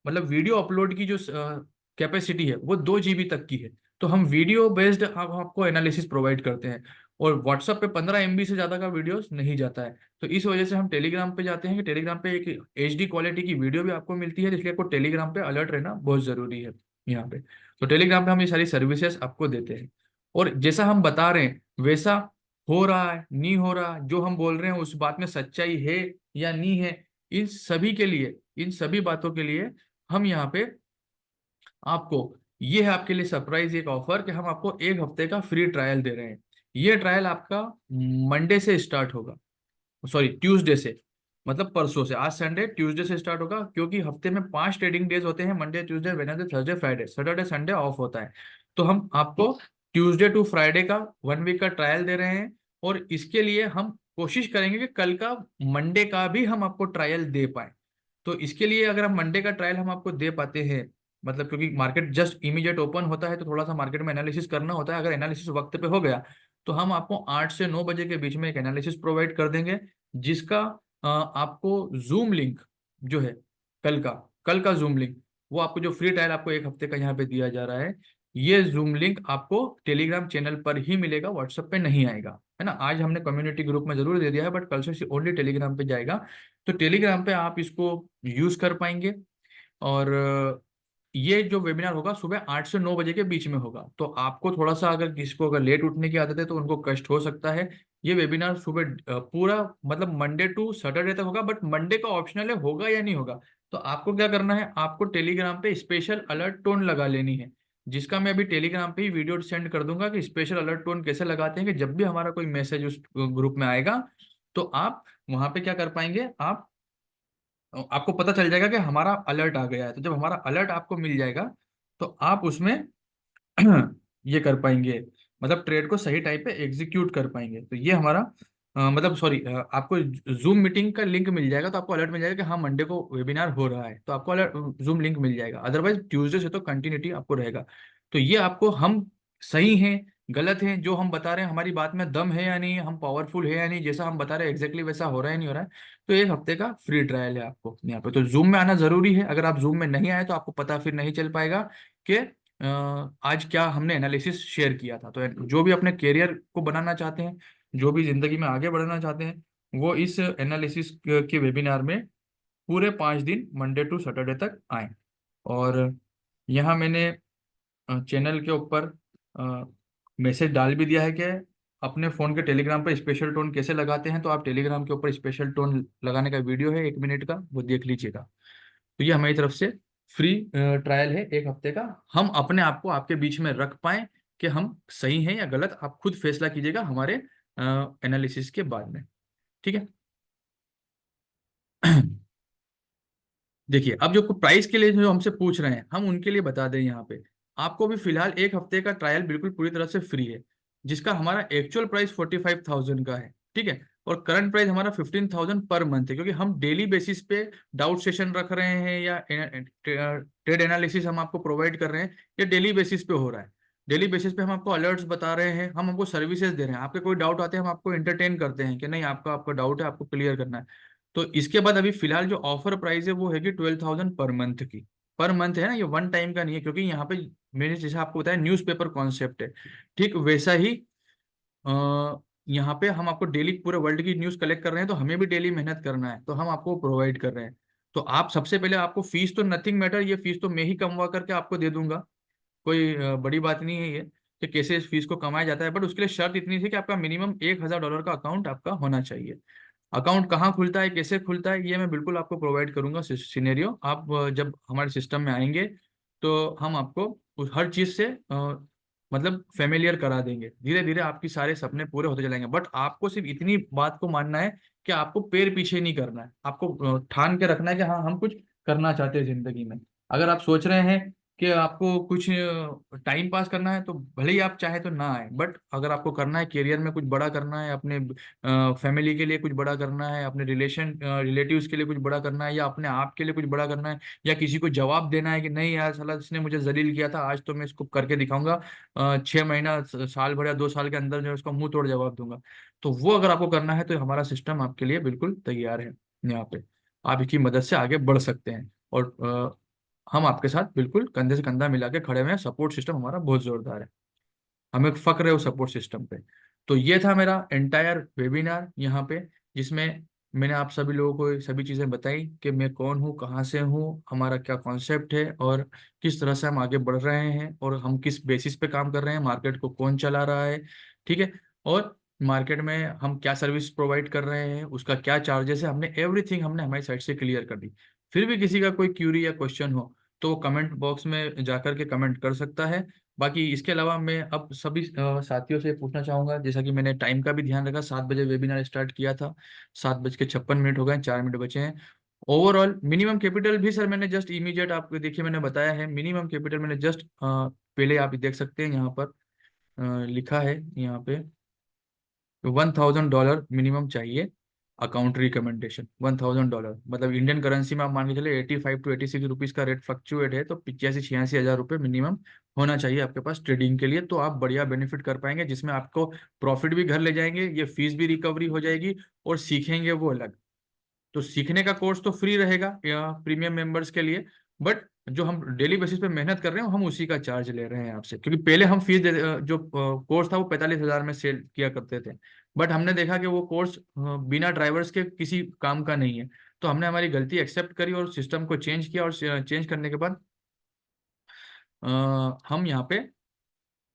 मतलब वीडियो अपलोड की जो कैपेसिटी है वो 2 GB तक की है। तो हम वीडियो बेस्ड आपको एनालिसिस प्रोवाइड करते हैं, और व्हाट्सएप पे 15 MB से ज़्यादा का वीडियोस नहीं जाता है। तो इस वजह से हम टेलीग्राम पे जाते हैं कि टेलीग्राम पे एक HD क्वालिटी की वीडियो भी आपको मिलती है, इसलिए आपको टेलीग्राम पे अलर्ट रहना बहुत ज़रूरी है यहाँ पे। तो टेलीग्राम पे हम ये सारी सर्विसेज आपको देते हैं, और जैसा हम बता रहे हैं वैसा हो रहा है नहीं हो रहा, जो हम बोल रहे हैं उस बात में सच्चाई है या नहीं है, इन सभी के लिए, इन सभी बातों के लिए हम यहाँ पे आपको, ये है आपके लिए सरप्राइज एक ऑफर कि हम आपको 1 हफ्ते का फ्री ट्रायल दे रहे हैं। ये ट्रायल आपका मंडे से स्टार्ट होगा, सॉरी ट्यूसडे से, मतलब परसों से, आज संडे ट्यूसडे से स्टार्ट होगा, क्योंकि हफ्ते में 5 ट्रेडिंग डेज होते हैं, Monday Tuesday Wednesday Thursday Friday, Saturday Sunday off होता है। तो हम आपको ट्यूसडे टू फ्राइडे का 1 वीक का ट्रायल दे रहे हैं, और इसके लिए हम कोशिश करेंगे कि कल का मंडे का भी हम आपको ट्रायल दे पाए। तो इसके लिए अगर हम मंडे का ट्रायल हम आपको दे पाते हैं, मतलब क्योंकि मार्केट जस्ट इमीडिएट ओपन होता है तो थोड़ा सा मार्केट में एनालिसिस करना होता है, अगर एनालिसिस वक्त पे हो गया तो हम आपको 8 से 9 बजे के बीच में एक एनालिसिस प्रोवाइड कर देंगे, जिसका आपको जूम लिंक जो है, कल का कल का जूम लिंक, वो आपको जो फ्री ट्रायल आपको 1 हफ्ते का यहाँ पे दिया जा रहा है, ये जूम लिंक आपको टेलीग्राम चैनल पर ही मिलेगा, व्हाट्सएप पे नहीं आएगा, है ना। आज हमने कम्युनिटी ग्रुप में जरूर दे दिया है, बट कल से ओनली टेलीग्राम पे जाएगा। तो टेलीग्राम पे आप इसको यूज कर पाएंगे। और ये जो वेबिनार होगा सुबह 8 से 9 बजे के बीच में होगा, तो आपको थोड़ा सा, अगर किसी को अगर लेट उठने की आदत है तो उनको कष्ट हो सकता है। ये वेबिनार सुबह पूरा मतलब मंडे टू सैटरडे तक होगा, बट मंडे का ऑप्शनल है होगा या नहीं होगा। तो आपको क्या करना है, आपको टेलीग्राम पे स्पेशल अलर्ट टोन लगा लेनी है, जिसका मैं अभी टेलीग्राम पे ही वीडियो सेंड कर दूंगा कि स्पेशल अलर्ट टोन कैसे लगाते हैं, कि जब भी हमारा कोई मैसेज उस ग्रुप में आएगा तो आप वहां पे क्या कर पाएंगे, आप आपको पता चल जाएगा कि हमारा अलर्ट आ गया है। तो जब हमारा अलर्ट आपको मिल जाएगा तो आप उसमें ये कर पाएंगे, मतलब ट्रेड को सही टाइप पे एग्जीक्यूट कर पाएंगे। तो ये हमारा मतलब सॉरी, आपको जूम मीटिंग का लिंक मिल जाएगा, तो आपको अलर्ट मिल जाएगा कि हाँ मंडे को वेबिनार हो रहा है, तो आपको अलर्ट जूम लिंक मिल जाएगा। अदरवाइज ट्यूसडे से तो कंटिन्यूटी आपको रहेगा। तो ये आपको हम सही हैं गलत हैं जो हम बता रहे हैं, हमारी बात में दम है या नहीं, हम पावरफुल है या नहीं, जैसा हम बता रहे हैं एग्जैक्टली वैसा हो रहा है नहीं हो रहा है, तो 1 हफ्ते का फ्री ट्रायल है आपको यहाँ पे। तो जूम में आना जरूरी है, अगर आप जूम में नहीं आए तो आपको पता फिर नहीं चल पाएगा कि आज क्या हमने एनालिसिस शेयर किया था। तो जो भी अपने करियर को बनाना चाहते हैं, जो भी जिंदगी में आगे बढ़ना चाहते हैं, वो इस एनालिसिस के वेबिनार में पूरे 5 दिन मंडे टू सैटरडे तक आए। और यहाँ मैंने चैनल के ऊपर मैसेज डाल भी दिया है कि अपने फ़ोन के टेलीग्राम पर स्पेशल टोन कैसे लगाते हैं, तो आप टेलीग्राम के ऊपर स्पेशल टोन लगाने का वीडियो है 1 मिनट का, वो देख लीजिएगा। तो ये हमारी तरफ से फ्री ट्रायल है 1 हफ्ते का, हम अपने आप को आपके बीच में रख पाए कि हम सही हैं या गलत, आप खुद फैसला कीजिएगा हमारे एनालिसिस के बाद में, ठीक है। देखिए, अब जो प्राइस के लिए जो हमसे पूछ रहे हैं, हम उनके लिए बता दें यहाँ पे, आपको भी फिलहाल 1 हफ्ते का ट्रायल बिल्कुल पूरी तरह से फ्री है, जिसका हमारा एक्चुअल प्राइस 45,000 का है, ठीक है। और करंट प्राइस हमारा 15,000 पर मंथ है, क्योंकि हम डेली बेसिस पे डाउट सेशन रख रहे हैं या ट्रेड एनालिसिस हम आपको प्रोवाइड कर रहे हैं, ये डेली बेसिस पे हो रहा है। डेली बेसिस पे हम आपको अलर्ट्स बता रहे हैं, हम आपको सर्विसेज दे रहे हैं, आपके कोई डाउट आते हैं हम आपको एंटरटेन करते हैं कि नहीं आपका आपका डाउट है आपको क्लियर करना है। तो इसके बाद अभी फिलहाल जो ऑफर प्राइस है वो है कि 12,000 पर मंथ की, पर मंथ है ना, ये वन टाइम का नहीं है, क्योंकि यहाँ पे मैंने जैसे आपको बताया न्यूज़पेपर कॉन्सेप्ट है, ठीक वैसा ही यहाँ पे हम आपको डेली पूरे वर्ल्ड की न्यूज़ कलेक्ट कर रहे हैं, तो हमें भी डेली मेहनत करना है, तो हम आपको प्रोवाइड कर रहे हैं। तो आप सबसे पहले, आपको फीस तो नथिंग मैटर, ये फीस तो मैं ही कमवा करके आपको दे दूंगा, कोई बड़ी बात नहीं है ये। कि कैसे इस फीस को कमाया जाता है, बट उसके लिए शर्त इतनी थी कि आपका मिनिमम $1,000 का अकाउंट आपका होना चाहिए। अकाउंट कहाँ खुलता है, कैसे खुलता है, ये मैं बिल्कुल आपको प्रोवाइड करूंगा सिनेरियो। आप जब हमारे सिस्टम में आएंगे तो हम आपको हर चीज़ से मतलब फेमिलियर करा देंगे। धीरे धीरे आपकी सारे सपने पूरे होते चलेंगे, बट आपको सिर्फ इतनी बात को मानना है कि आपको पैर पीछे नहीं करना है। आपको ठान के रखना है कि हाँ हम कुछ करना चाहते हैं जिंदगी में। अगर आप सोच रहे हैं कि आपको कुछ टाइम पास करना है, तो भले ही आप चाहे तो ना आए, बट अगर आपको करना है, करियर में कुछ बड़ा करना है, अपने फैमिली के लिए कुछ बड़ा करना है, अपने रिलेटिव्स के लिए कुछ बड़ा करना है, या अपने आप के लिए कुछ बड़ा करना है, या किसी को जवाब देना है कि नहीं यार साला इसने मुझे जलील किया था, आज तो मैं इसको करके दिखाऊंगा, 6 महीना साल भर या 2 साल के अंदर जो है उसको मुंह तोड़ जवाब दूंगा। तो वो अगर आपको करना है तो हमारा सिस्टम आपके लिए बिल्कुल तैयार है। यहाँ पे आप इसकी मदद से आगे बढ़ सकते हैं, और हम आपके साथ बिल्कुल कंधे से कंधा मिला के खड़े हुए हैं। सपोर्ट सिस्टम हमारा बहुत जोरदार है, हमें फक्र है उस सपोर्ट सिस्टम पे। तो ये था मेरा एंटायर वेबिनार यहाँ पे, जिसमें मैंने आप सभी लोगों को सभी चीज़ें बताई कि मैं कौन हूँ, कहाँ से हूँ, हमारा क्या कॉन्सेप्ट है, और किस तरह से हम आगे बढ़ रहे हैं, और हम किस बेसिस पे काम कर रहे हैं, मार्केट को कौन चला रहा है, ठीक है, और मार्केट में हम क्या सर्विस प्रोवाइड कर रहे हैं, उसका क्या चार्जेस है, हमने एवरीथिंग हमने हमारी साइड से क्लियर कर दी। फिर भी किसी का कोई क्यूरी या क्वेश्चन हो तो कमेंट बॉक्स में जाकर के कमेंट कर सकता है। बाकी इसके अलावा मैं अब सभी साथियों से पूछना चाहूंगा, जैसा कि मैंने टाइम का भी ध्यान रखा, 7 बजे वेबिनार स्टार्ट किया था, 7:56 हो गए, 4 मिनट बचे हैं। ओवरऑल मिनिमम कैपिटल भी सर मैंने जस्ट इमीडिएट आपको देखिए मैंने बताया है, मिनिमम कैपिटल मैंने जस्ट पहले आप देख सकते हैं यहाँ पर लिखा है यहाँ पे $1,000 मिनिमम चाहिए। अकाउंट रिकमेंडेशन $1,000, मतलब इंडियन करेंसी में आप मान के चले 85 to 86 रुपीज का रेट फ्लक्चुएट है, तो 85-86 हज़ार रुपये मिनिमम होना चाहिए आपके पास ट्रेडिंग के लिए। तो आप बढ़िया बेनिफिट कर पाएंगे, जिसमें आपको प्रॉफिट भी घर ले जाएंगे, ये फीस भी रिकवरी हो जाएगी, और सीखेंगे वो अलग। तो सीखने का कोर्स तो फ्री रहेगा या प्रीमियम मेंबर्स के लिए, बट जो हम डेली बेसिस पे मेहनत कर रहे हैं हम उसी का चार्ज ले रहे हैं आपसे, क्योंकि पहले हम फीस जो कोर्स था वो 45 हज़ार में सेल किया करते थे, बट हमने देखा कि वो कोर्स बिना ड्राइवर्स के किसी काम का नहीं है। तो हमने हमारी गलती एक्सेप्ट करी और सिस्टम को चेंज किया, और चेंज करने के बाद हम यहाँ पे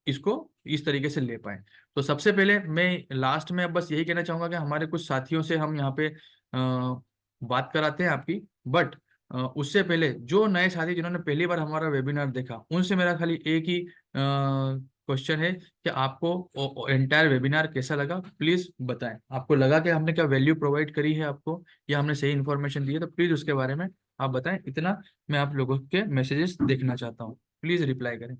इसको इस तरीके से ले पाए। तो सबसे पहले मैं लास्ट में अब बस यही कहना चाहूंगा कि हमारे कुछ साथियों से हम यहाँ पे बात कराते हैं आपकी, बट उससे पहले जो नए साथी जिन्होंने पहली बार हमारा वेबिनार देखा, उनसे मेरा खाली एक ही क्वेश्चन है कि आपको एंटायर वेबिनार कैसा लगा, प्लीज बताएं। आपको लगा कि हमने क्या वैल्यू प्रोवाइड करी है आपको, या हमने सही इन्फॉर्मेशन दी है, तो प्लीज उसके बारे में आप बताएं। इतना मैं आप लोगों के मैसेजेस देखना चाहता हूँ, प्लीज रिप्लाई करें।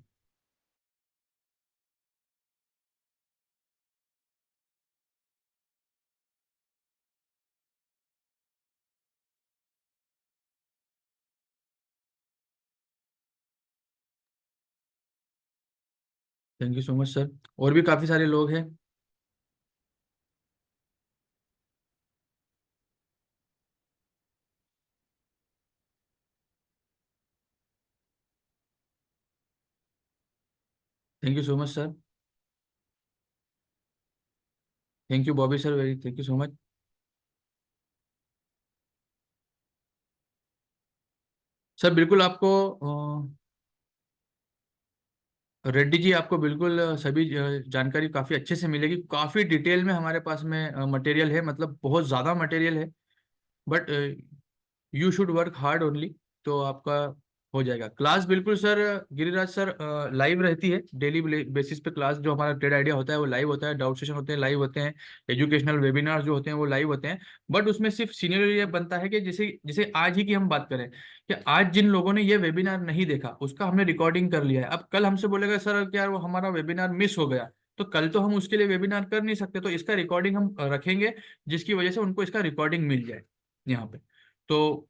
Thank you so much sir. और भी काफ़ी सारे लोग हैं। Thank you so much sir. Thank you Bobby sir, very thank you so much. Sir बिल्कुल आपको रेड्डी जी आपको बिल्कुल सभी जानकारी काफ़ी अच्छे से मिलेगी, काफ़ी डिटेल में हमारे पास में मटेरियल है, मतलब बहुत ज़्यादा मटेरियल है, but you should work hard only, तो आपका हो जाएगा। क्लास बिल्कुल सर गिरिराज सर लाइव रहती है, डेली बेसिस पे क्लास जो हमारा ट्रेड आइडिया होता है वो लाइव होता है, डाउट सेशन होते हैं लाइव होते हैं, एजुकेशनल वेबिनार जो होते हैं वो लाइव होते हैं। बट उसमें सिर्फ सीनियर ये बनता है कि जैसे जैसे आज ही की हम बात करें, कि आज जिन लोगों ने ये वेबिनार नहीं देखा उसका हमने रिकॉर्डिंग कर लिया है, अब कल हमसे बोलेगा सर कि यार वो हमारा वेबिनार मिस हो गया, तो कल तो हम उसके लिए वेबिनार कर नहीं सकते, तो इसका रिकॉर्डिंग हम रखेंगे, जिसकी वजह से उनको इसका रिकॉर्डिंग मिल जाए यहाँ पे। तो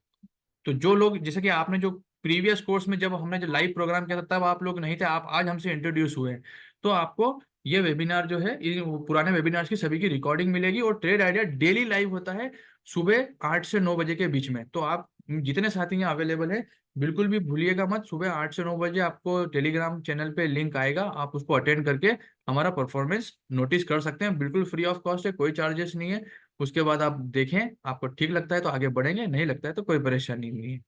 तो जो लोग जैसे कि आपने जो प्रीवियस कोर्स में जब हमने जो लाइव प्रोग्राम किया था तब आप लोग नहीं थे, आप आज हमसे इंट्रोड्यूस हुए हैं, तो आपको ये वेबिनार जो है वो पुराने वेबिनार्स की सभी की रिकॉर्डिंग मिलेगी। और ट्रेड आइडिया डेली लाइव होता है सुबह 8 से 9 बजे के बीच में, तो आप जितने साथी यहाँ अवेलेबल है बिल्कुल भी भूलिएगा मत, सुबह 8 से 9 बजे आपको टेलीग्राम चैनल पे लिंक आएगा, आप उसको अटेंड करके हमारा परफॉर्मेंस नोटिस कर सकते हैं, बिल्कुल फ्री ऑफ कॉस्ट है, कोई चार्जेस नहीं है। उसके बाद आप देखें, आपको ठीक लगता है तो आगे बढ़ेंगे, नहीं लगता है तो कोई परेशानी नहीं है।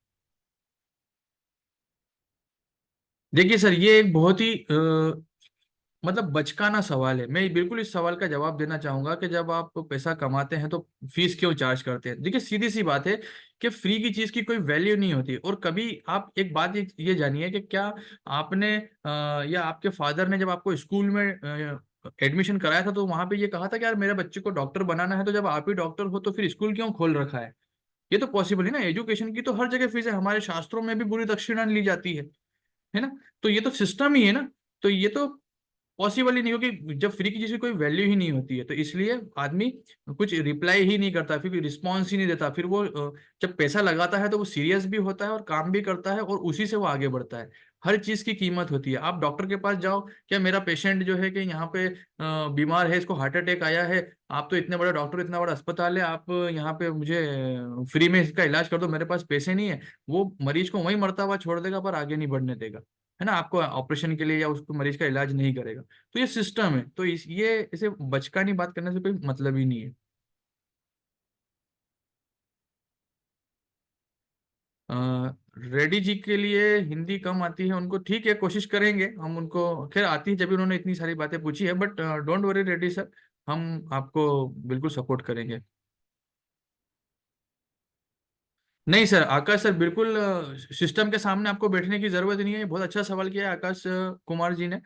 देखिए सर ये एक बहुत ही मतलब बचकाना सवाल है। मैं बिल्कुल इस सवाल का जवाब देना चाहूंगा कि जब आप पैसा कमाते हैं तो फीस क्यों चार्ज करते हैं। देखिए सीधी सी बात है कि फ्री की चीज की कोई वैल्यू नहीं होती। और कभी आप एक बात ये जानिए कि क्या आपने या आपके फादर ने जब आपको स्कूल में एडमिशन कराया था तो वहां पे ये कहा था कि यार मेरे बच्चे को डॉक्टर बनाना है, तो जब आप ही डॉक्टर हो तो फिर स्कूल क्यों खोल रखा है। ये तो पॉसिबल है ना। एजुकेशन की तो हर जगह फीस है, हमारे शास्त्रों में भी बुरी दक्षिणा ली जाती है ना। तो ये तो सिस्टम ही है ना। तो ये तो पॉसिबल ही नहीं हो कि जब फ्री की चीज की कोई वैल्यू ही नहीं होती है तो इसलिए आदमी कुछ रिप्लाई ही नहीं करता, फिर रिस्पॉन्स ही नहीं देता। फिर वो जब पैसा लगाता है तो वो सीरियस भी होता है और काम भी करता है और उसी से वो आगे बढ़ता है। हर चीज की कीमत होती है। आप डॉक्टर के पास जाओ, क्या मेरा पेशेंट जो है कि यहाँ पे बीमार है, इसको हार्ट अटैक आया है, आप तो इतने बड़े डॉक्टर, इतना बड़ा अस्पताल है, आप यहाँ पे मुझे फ्री में इसका इलाज कर दो, मेरे पास पैसे नहीं है। वो मरीज को वहीं मरता हुआ छोड़ देगा पर आगे नहीं बढ़ने देगा, है ना। आपको ऑपरेशन के लिए या उसको मरीज का इलाज नहीं करेगा। तो ये सिस्टम है। तो ये इसे बचकानी बात करने से कोई मतलब ही नहीं है। रेड्डी जी के लिए हिंदी कम आती है उनको, ठीक है कोशिश करेंगे हम उनको। खैर आती है जब भी उन्होंने इतनी सारी बातें पूछी है, but don't worry Reddy sir, हम आपको बिल्कुल सपोर्ट करेंगे। नहीं सर, आकाश सर बिल्कुल सिस्टम के सामने आपको बैठने की जरूरत नहीं है। बहुत अच्छा सवाल किया है आकाश कुमार जी ने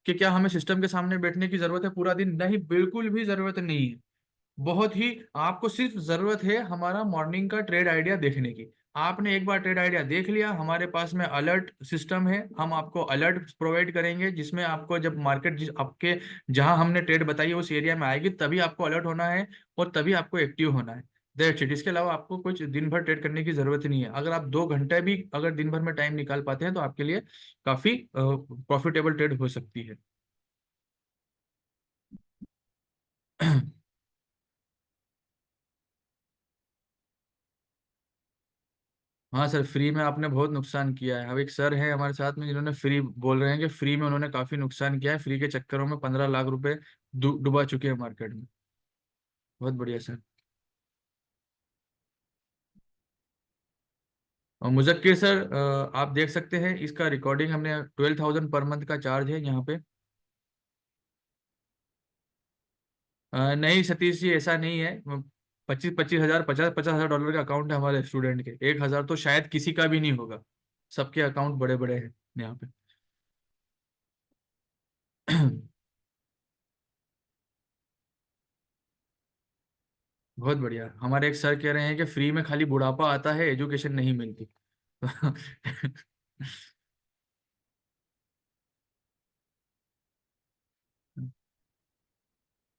कि क्या हमें सिस्टम के सामने बैठने की जरूरत है पूरा दिन। नहीं, बिल्कुल भी जरूरत नहीं है। बहुत ही आपको सिर्फ जरूरत है हमारा मॉर्निंग का ट्रेड आइडिया देखने की। आपने एक बार ट्रेड आइडिया देख लिया, हमारे पास में अलर्ट सिस्टम है, हम आपको अलर्ट प्रोवाइड करेंगे जिसमें आपको जब मार्केट जिस आपके जहां हमने ट्रेड बताई है उस एरिया में आएगी तभी आपको अलर्ट होना है और तभी आपको एक्टिव होना है। That's it. इसके अलावा आपको कुछ दिन भर ट्रेड करने की जरूरत नहीं है। अगर आप 2 घंटे भी अगर दिन भर में टाइम निकाल पाते हैं तो आपके लिए काफी प्रॉफिटेबल ट्रेड हो सकती है। हाँ सर, फ्री में आपने बहुत नुकसान किया है। अब एक सर है हमारे साथ में जिन्होंने फ्री बोल रहे हैं कि फ्री में उन्होंने काफी नुकसान किया है। फ्री के चक्करों में 15 लाख रुपए डुबा चुके हैं मार्केट में। बहुत बढ़िया सर। और मुजक्किर सर आप देख सकते हैं इसका रिकॉर्डिंग, हमने 12,000 पर मंथ का चार्ज है यहाँ पे। नहीं सतीश जी, ऐसा नहीं है। 25-25 हजार, 50-50 हजार डॉलर का अकाउंट है हमारे स्टूडेंट के। 1,000 तो शायद किसी का भी नहीं होगा। सबके अकाउंट बड़े बड़े हैं यहाँ पे। बहुत बढ़िया। हमारे एक सर कह रहे हैं कि फ्री में खाली बुढ़ापा आता है, एजुकेशन नहीं मिलती।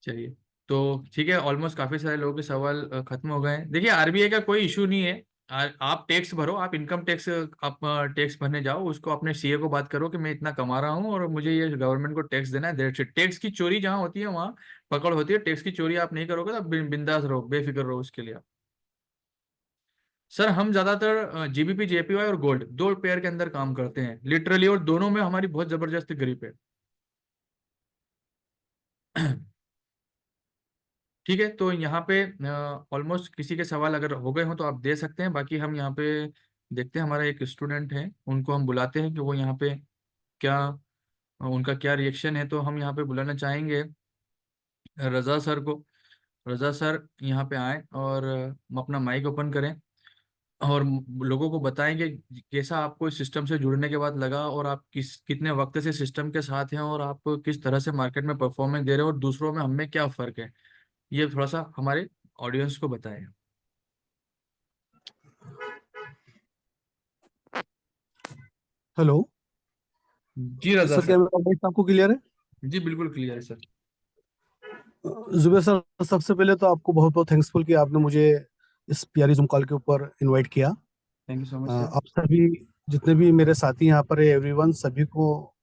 चलिए, तो ठीक है, ऑलमोस्ट काफी सारे लोगों के सवाल खत्म हो गए हैं। देखिए आरबीआई का कोई इशू नहीं है। आप टैक्स भरो, आप इनकम टैक्स, आप टैक्स भरने जाओ, उसको अपने सीए को बात करो कि मैं इतना कमा रहा हूँ और मुझे ये गवर्नमेंट को टैक्स देना है। That's it. टैक्स की चोरी जहाँ होती है वहाँ पकड़ होती है। टैक्स की चोरी आप नहीं करोगे तो आप बिंदास रहो, बेफिक्र रहो उसके लिए आप। सर हम ज्यादातर जीबीपी जेपीवाई और गोल्ड, दो पेयर के अंदर काम करते हैं लिटरली, और दोनों में हमारी बहुत जबरदस्त ग्रिप है। ठीक है, तो यहाँ पे ऑलमोस्ट किसी के सवाल अगर हो गए हो तो आप दे सकते हैं। बाकी हम यहाँ पे देखते हैं, हमारा एक स्टूडेंट है उनको हम बुलाते हैं कि वो यहाँ पे क्या उनका क्या रिएक्शन है। तो हम यहाँ पे बुलाना चाहेंगे रजा सर को। रजा सर यहाँ पे आए और अपना माइक ओपन करें और लोगों को बताएंगे कैसा आपको इस सिस्टम से जुड़ने के बाद लगा और आप कितने वक्त से सिस्टम के साथ हैं और आप किस तरह से मार्केट में परफॉर्मेंस दे रहे हो और दूसरों में हमें क्या फ़र्क है, ये थोड़ा सा हमारे ऑडियंस को बताएं। हेलो जी रजा सर, सर। क्या मेरा वॉइस आपको क्लियर है? जी बिल्कुल क्लियर है सर। जुबेर सर, सबसे पहले तो आपको बहुत बहुत थैंक्सफुल कि आपने मुझे इस प्यारी जूम कॉल के ऊपर इनवाइट किया। Thank you so much sir. आप सभी जितने भी मेरे साथी यहाँ पर है, एवरीवन, सभी को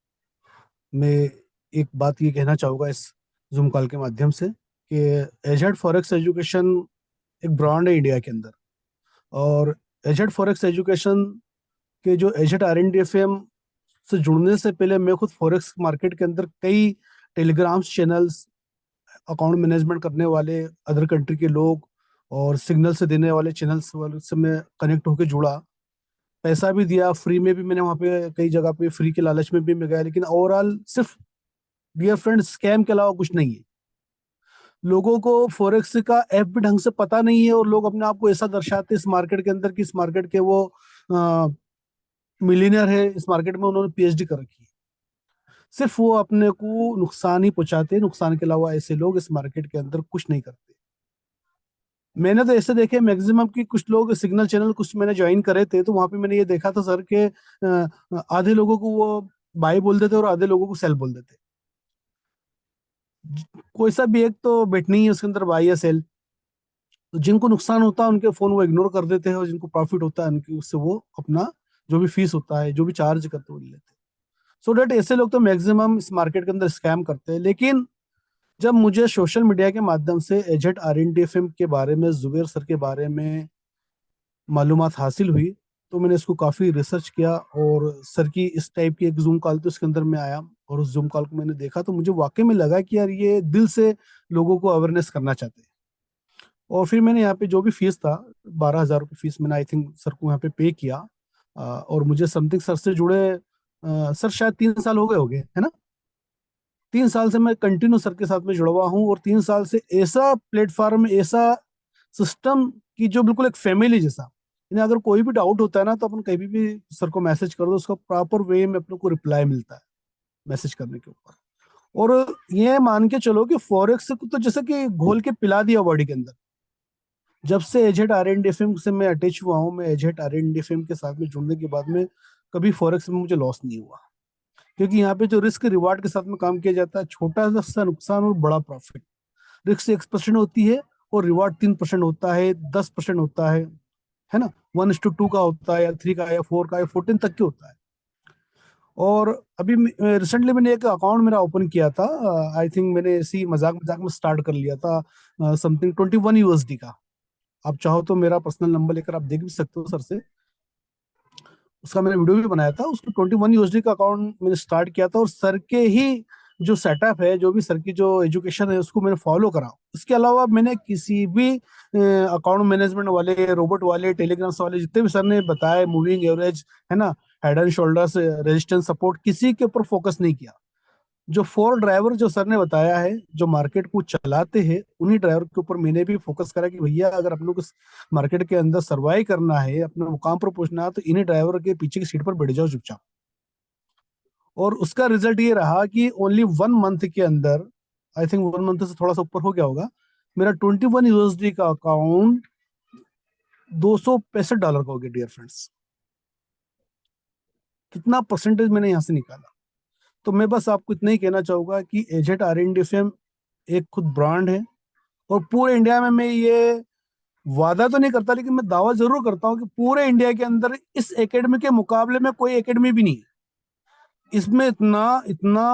मैं एक बात ये कहना चाहूँगा इस जूम कॉल के माध्यम से कि एजेड फॉरेक्स एजुकेशन एक ब्रांड है इंडिया के अंदर। और एजेड फॉरेक्स एजुकेशन के जो एजेड RNDFM से जुड़ने से पहले मैं खुद फॉरेक्स मार्केट के अंदर कई टेलीग्राम्स चैनल्स, अकाउंट मैनेजमेंट करने वाले अदर कंट्री के लोग और सिग्नल से देने वाले चैनल्स वाले से मैं कनेक्ट होकर जुड़ा। पैसा भी दिया, फ्री में भी मैंने वहाँ पे कई जगह पे फ्री के लालच में भी मैं गया, लेकिन ओवरऑल सिर्फ डियर फ्रेंड, स्कैम के अलावा कुछ नहीं है। लोगों को फॉरेक्स का ऐप भी ढंग से पता नहीं है, और लोग अपने आप को ऐसा दर्शाते हैं इस मार्केट के अंदर कि इस मार्केट के वो मिलीनियर है, इस मार्केट में उन्होंने पीएचडी कर रखी है। सिर्फ वो अपने को नुकसान ही पहुंचाते हैं, नुकसान के अलावा ऐसे लोग इस मार्केट के अंदर कुछ नहीं करते। मैंने तो ऐसे देखे मैक्सिमम कि कुछ लोग सिग्नल चैनल कुछ मैंने ज्वाइन करे थे, तो वहां पे मैंने ये देखा था सर के आधे लोगों को वो बाई बोल देते और आधे लोगों को सेल बोल देते। कोई सा भी एक तो बेट नहीं है उसके अंदर, बाई या सेल। तो जिनको नुकसान होता है उनके फोन वो इग्नोर कर देते हैं, और जिनको प्रॉफिट होता है उनकी उससे वो अपना जो भी फीस होता है, जो भी चार्ज करते हैं वो ले लेते हैं। सो डेट ऐसे लोग तो मैक्सिमम इस मार्केट के अंदर स्कैम करते हैं। लेकिन जब मुझे सोशल मीडिया के माध्यम से एजेट RNDFM के बारे में, जुबेर सर के बारे में मालूमात हासिल हुई, तो मैंने इसको काफ़ी रिसर्च किया, और सर की इस टाइप की एक जूम कॉल तो इसके अंदर में आया, और उस जूम कॉल को मैंने देखा तो मुझे वाकई में लगा कि यार ये दिल से लोगों को अवेयरनेस करना चाहते हैं। और फिर मैंने यहाँ पे जो भी फीस था, 12,000 रुपये फीस मैंने आई थिंक सर को यहाँ पे पे किया। और मुझे समथिंग सर से जुड़े सर शायद 3 साल हो गए है ना। 3 साल से मैं कंटिन्यू सर के साथ में जुड़ा हुआ हूँ, और 3 साल से ऐसा प्लेटफॉर्म, ऐसा सिस्टम की जो बिल्कुल एक फैमिली जैसा। यानी अगर कोई भी डाउट होता है ना, तो अपन कभी भी सर को मैसेज कर दो, उसका प्रॉपर वे में अपने को रिप्लाई मिलता है मैसेज करने के ऊपर। और ये मान के चलो कि फॉरेक्स को तो जैसे कि घोल के पिला दिया बॉडी के अंदर। जब से एजेट RNDFM से मैं अटैच हुआ हूँ, मैं एजेट RNDFM के साथ में जुड़ने के बाद में कभी फॉरेक्स में मुझे लॉस नहीं हुआ। क्योंकि यहाँ पे जो रिस्क रिवार्ड के साथ में काम किया जाता है, छोटा सा नुकसान और बड़ा प्रॉफिट। रिस्क 1% होती है और रिवार्ड 3% होता है, 10% होता है ना। 1:2 का होता है, या 3 का, या 4 का, या 14 तक के होता है। और अभी रिसेंटली मैंने एक अकाउंट मेरा ओपन किया था। आई थिंक मैंने इसी मजाक मजाक में स्टार्ट कर लिया था, समथिंग $21 का। आप चाहो तो मेरा पर्सनल नंबर लेकर आप देख भी सकते हो सर से। उसका मैंने वीडियो भी बनाया था। उसको $21 का अकाउंट मैंने स्टार्ट किया था, और सर के ही जो सेटअप है, जो भी सर की जो एजुकेशन है, उसको मैंने फॉलो करा। इसके अलावा मैंने किसी भी अकाउंट मैनेजमेंट वाले, रोबोट वाले, टेलीग्राम्स वाले, जितने भी सर ने बताए, मूविंग एवरेज, है ना, head and shoulders, resistance support, किसी के ऊपर फोकस नहीं किया। जो 4 ड्राइवर जो सर ने बताया है, जो मार्केट को चलाते हैं, उन्हीं ड्राइवर के ऊपर मैंने भी फोकस करा कि भैया अगर अपने को मार्केट के अंदर सर्वाइव करना है, अपने मुकाम पर पहुंचना है, तो इन्हीं ड्राइवर के पीछे की सीट पर बैठ जाओ चुपचाप। और उसका रिजल्ट ये रहा कि ओनली 1 मंथ के अंदर, आई थिंक 1 मंथ से थोड़ा सा ऊपर हो गया होगा, मेरा $21 का अकाउंट $265 का हो गया डियर फ्रेंड्स। कितना परसेंटेज मैंने यहाँ से निकाला। तो मैं बस आपको इतना ही कहना चाहूंगा कि एजेट RNDFM एक खुद ब्रांड है, और पूरे इंडिया में मैं ये वादा तो नहीं करता, लेकिन मैं दावा जरूर करता हूँ कि पूरे इंडिया के अंदर इस एकेडमी के मुकाबले में कोई एकेडमी भी नहीं है। इसमें इतना इतना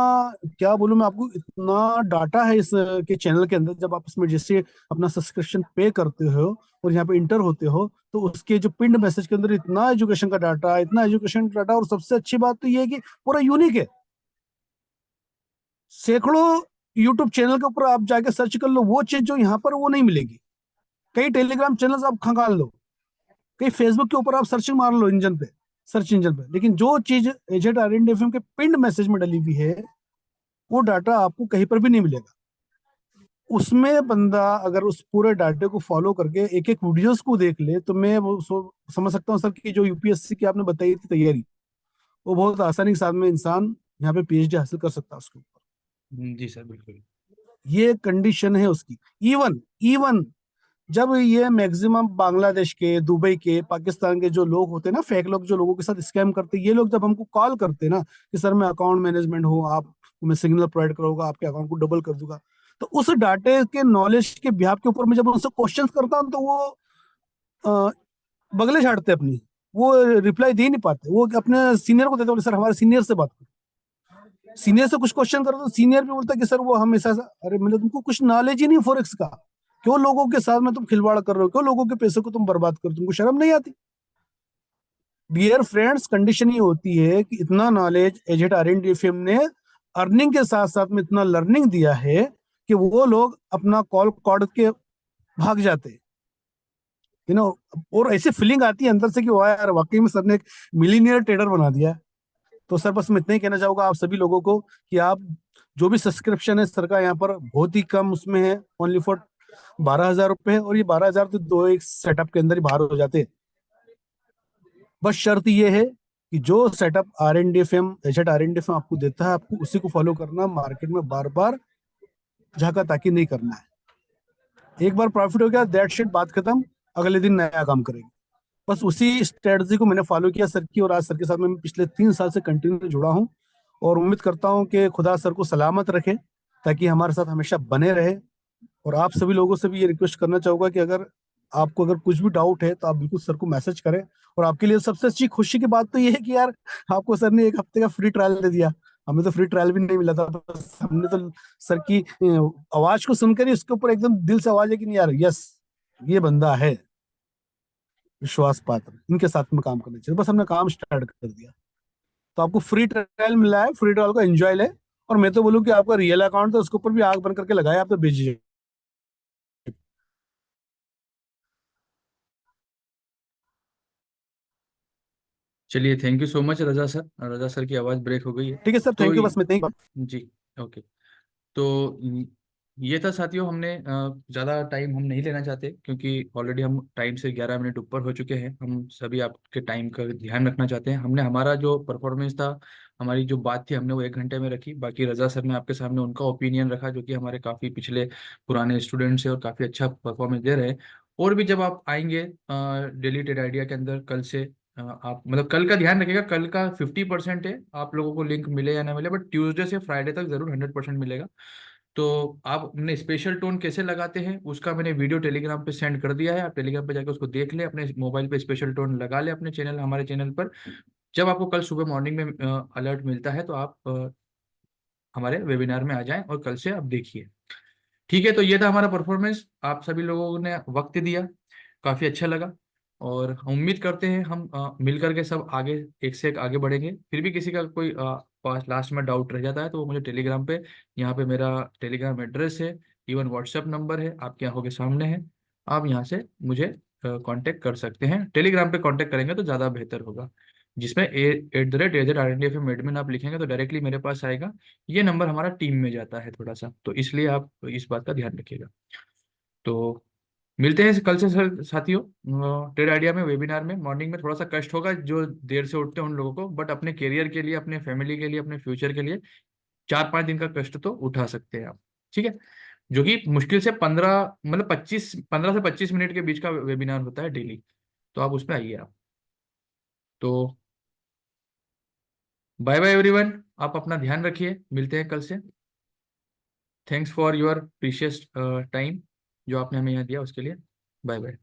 क्या बोलूं मैं आपको, इतना डाटा है इस के चैनल के अंदर। जब आप इसमें जैसे अपना सब्सक्रिप्शन पे करते हो और यहाँ पे इंटर होते हो, तो उसके जो पिंड मैसेज के अंदर इतना एजुकेशन का डाटा, इतना एजुकेशन डाटा, और सबसे अच्छी बात तो ये है कि पूरा यूनिक है। सैकड़ों यूट्यूब चैनल के ऊपर आप जाके सर्च कर लो, वो चीज जो यहाँ पर वो नहीं मिलेगी। कई टेलीग्राम चैनल आप खंगाल लो, कहीं फेसबुक के ऊपर आप सर्चिंग मार लो इंजन पे, सर्च इंजन पे, लेकिन जो चीज एजेट RNDFM के पिंड मैसेज में डली हुई है, वो डाटा आपको कहीं पर भी नहीं मिलेगा। उसमें बंदा अगर उस पूरे डाटे को फॉलो करके एक एक वीडियोस को देख ले, तो मैं वो समझ सकता हूँ सर कि जो UPSC की आपने बताई थी तैयारी, वो बहुत आसानी के साथ में इंसान यहाँ पे PhD हासिल कर सकता है उसके ऊपर। जी सर, बिल्कुल। ये कंडीशन है उसकी। इवन इवन जब ये मैक्सिमम बांग्लादेश के, दुबई के, पाकिस्तान के जो लोग होते हैं ना, फेक लोग जो लोगों के साथ स्कैम करते हैं, ये लोग जब हमको कॉल करते हैं ना कि सर मैं अकाउंट मैनेजमेंट हूँ, आप मैं सिग्नल प्रोवाइड करूंगा, आपके अकाउंट को डबल कर दूंगा, तो उस डाटे के नॉलेज के बिहाफ के ऊपर मैं जब उनसे क्वेश्चन करता हूँ, तो वो अ, बगले झाड़ते अपनी, वो रिप्लाई दे नहीं पाते। वो अपने सीनियर को देते, बोले सर हमारे सीनियर से बात करो। सीनियर से कुछ क्वेश्चन करो तो सीनियर भी बोलता है कि सर वो हम ऐसा। अरे मतलब तुमको कुछ नॉलेज ही नहीं फॉरेक्स का, क्यों लोगों के साथ में तुम खिलवाड़ कर रहे हो, क्यों लोगों के पैसे को तुम बर्बाद कर रहे हो, तुमको शर्म नहीं आती। डियर फ्रेंड्स, कंडीशन ये होती है कि इतना नॉलेज एजेट RNDFM ने अर्निंग के साथ साथ में इतना लर्निंग दिया है कि वो लोग अपना कॉल कॉर्ड के भाग जाते हैं, यू नो। और ऐसी फीलिंग आती है अंदर से कि वाह यार, वाकई में सर ने एक मिलीनियर ट्रेडर बना दिया है। तो सर बस मैं इतना ही कहना चाहूंगा आप सभी लोगों को कि आप जो भी सब्सक्रिप्शन है सर का यहाँ पर बहुत ही कम उसमें है, ओनली फॉर 12,000 रुपये है, और ये 12,000 तो दो एक सेटअप के अंदर ही बाहर हो जाते हैं। बस शर्त ये है कि जो सेटअप RNDFM एजेट RNDFM आपको देता है, आपको उसी को फॉलो करना, मार्केट में बार बार झाका ताकी नहीं करना है। एक बार प्रॉफिट हो गया, दैट शिट, बात खत्म, अगले दिन नया काम करेंगे। बस उसी स्ट्रेटजी को मैंने फॉलो किया सर की, और आज सर के साथ मैं पिछले 3 साल से कंटिन्यू जुड़ा हूँ, और उम्मीद करता हूँ कि खुदा सर को सलामत रखे, ताकि हमारे साथ हमेशा बने रहे। और आप सभी लोगों से भी ये रिक्वेस्ट करना चाहूंगा कि अगर आपको अगर कुछ भी डाउट है तो आप बिल्कुल सर को मैसेज करें। और आपके लिए सबसे अच्छी खुशी की बात तो ये है कि यार आपको सर ने 1 हफ्ते का फ्री ट्रायल दे दिया। हमें तो फ्री ट्रायल भी नहीं मिला था, बस हमने तो सर की आवाज को सुनकर ही उसके ऊपर एकदम दिल से आवाज है कि नहीं यार, यस, ये बंदा है विश्वास पात्र, इनके साथ में काम करना चाहिए। बस हमने काम स्टार्ट कर दिया। तो आपको फ्री ट्रायल मिला है, फ्री ट्रायल का एंजॉय ले। और मैं तो बोलूँ कि आपका रियल अकाउंट तो उसके ऊपर भी आग बन करके लगाया, आप तो भेजिए। चलिए, thank you so much Raza sir. Raza sir की आवाज़ ब्रेक हो गई है। ठीक है सर, तो थैंक यू, बस मैं इतना ही। जी, ओके। तो ये था साथियों, हमने ज़्यादा टाइम हम नहीं लेना चाहते, क्योंकि ऑलरेडी हम टाइम से 11 मिनट ऊपर हो चुके हैं। हम सभी आपके टाइम का ध्यान रखना चाहते हैं। हमने हमारा जो परफॉर्मेंस था, हमारी जो बात थी, हमने वो 1 घंटे में रखी। बाकी रजा सर ने आपके सामने उनका ओपिनियन रखा, जो कि हमारे काफ़ी पिछले पुराने स्टूडेंट्स हैं और काफ़ी अच्छा परफॉर्मेंस दे रहे हैं। और भी जब आप आएंगे डेली ट्रेड आइडिया के अंदर कल से, आप मतलब कल का ध्यान रखिएगा, कल का 50% है, आप लोगों को लिंक मिले या ना मिले, बट ट्यूसडे से फ्राइडे तक जरूर 100% मिलेगा। तो आप अपने स्पेशल टोन कैसे लगाते हैं उसका मैंने वीडियो टेलीग्राम पे सेंड कर दिया है। आप टेलीग्राम पे जाकर उसको देख लें, अपने मोबाइल पे स्पेशल टोन लगा लें अपने चैनल, हमारे चैनल पर। जब आपको कल सुबह मॉर्निंग में अलर्ट मिलता है, तो आप हमारे वेबिनार में आ जाएं और कल से आप देखिए। ठीक है, तो ये था हमारा परफॉर्मेंस। आप सभी लोगों ने वक्त दिया, काफ़ी अच्छा लगा। और हम उम्मीद करते हैं हम मिल करके सब आगे, एक से एक आगे बढ़ेंगे। फिर भी किसी का कोई लास्ट में डाउट रह जाता है, तो वो मुझे टेलीग्राम पे, यहाँ पे मेरा टेलीग्राम एड्रेस है, इवन व्हाट्सएप नंबर है, आपकी आंखों के सामने है। आप यहाँ से मुझे कांटेक्ट कर सकते हैं। टेलीग्राम पे कांटेक्ट करेंगे तो ज़्यादा बेहतर होगा, जिसमें @AZRNDFM एडमिन आप लिखेंगे तो डायरेक्टली मेरे पास आएगा। ये नंबर हमारा टीम में जाता है थोड़ा सा, तो इसलिए आप इस बात का ध्यान रखिएगा। तो मिलते हैं कल से सर साथियों, ट्रेड आइडिया में वेबिनार में। मॉर्निंग में थोड़ा सा कष्ट होगा जो देर से उठते हैं उन लोगों को, बट अपने करियर के लिए, अपने फैमिली के लिए, अपने फ्यूचर के लिए 4-5 दिन का कष्ट तो उठा सकते हैं आप। ठीक है, जो कि मुश्किल से 15, मतलब 15 से 25 मिनट के बीच का वेबिनार होता है डेली। तो आप उसमें आइए आप। तो बाय बाय एवरीवन, आप अपना ध्यान रखिए, मिलते हैं कल से। Thanks for your precious time जो आपने हमें यहाँ दिया, उसके लिए। Bye bye.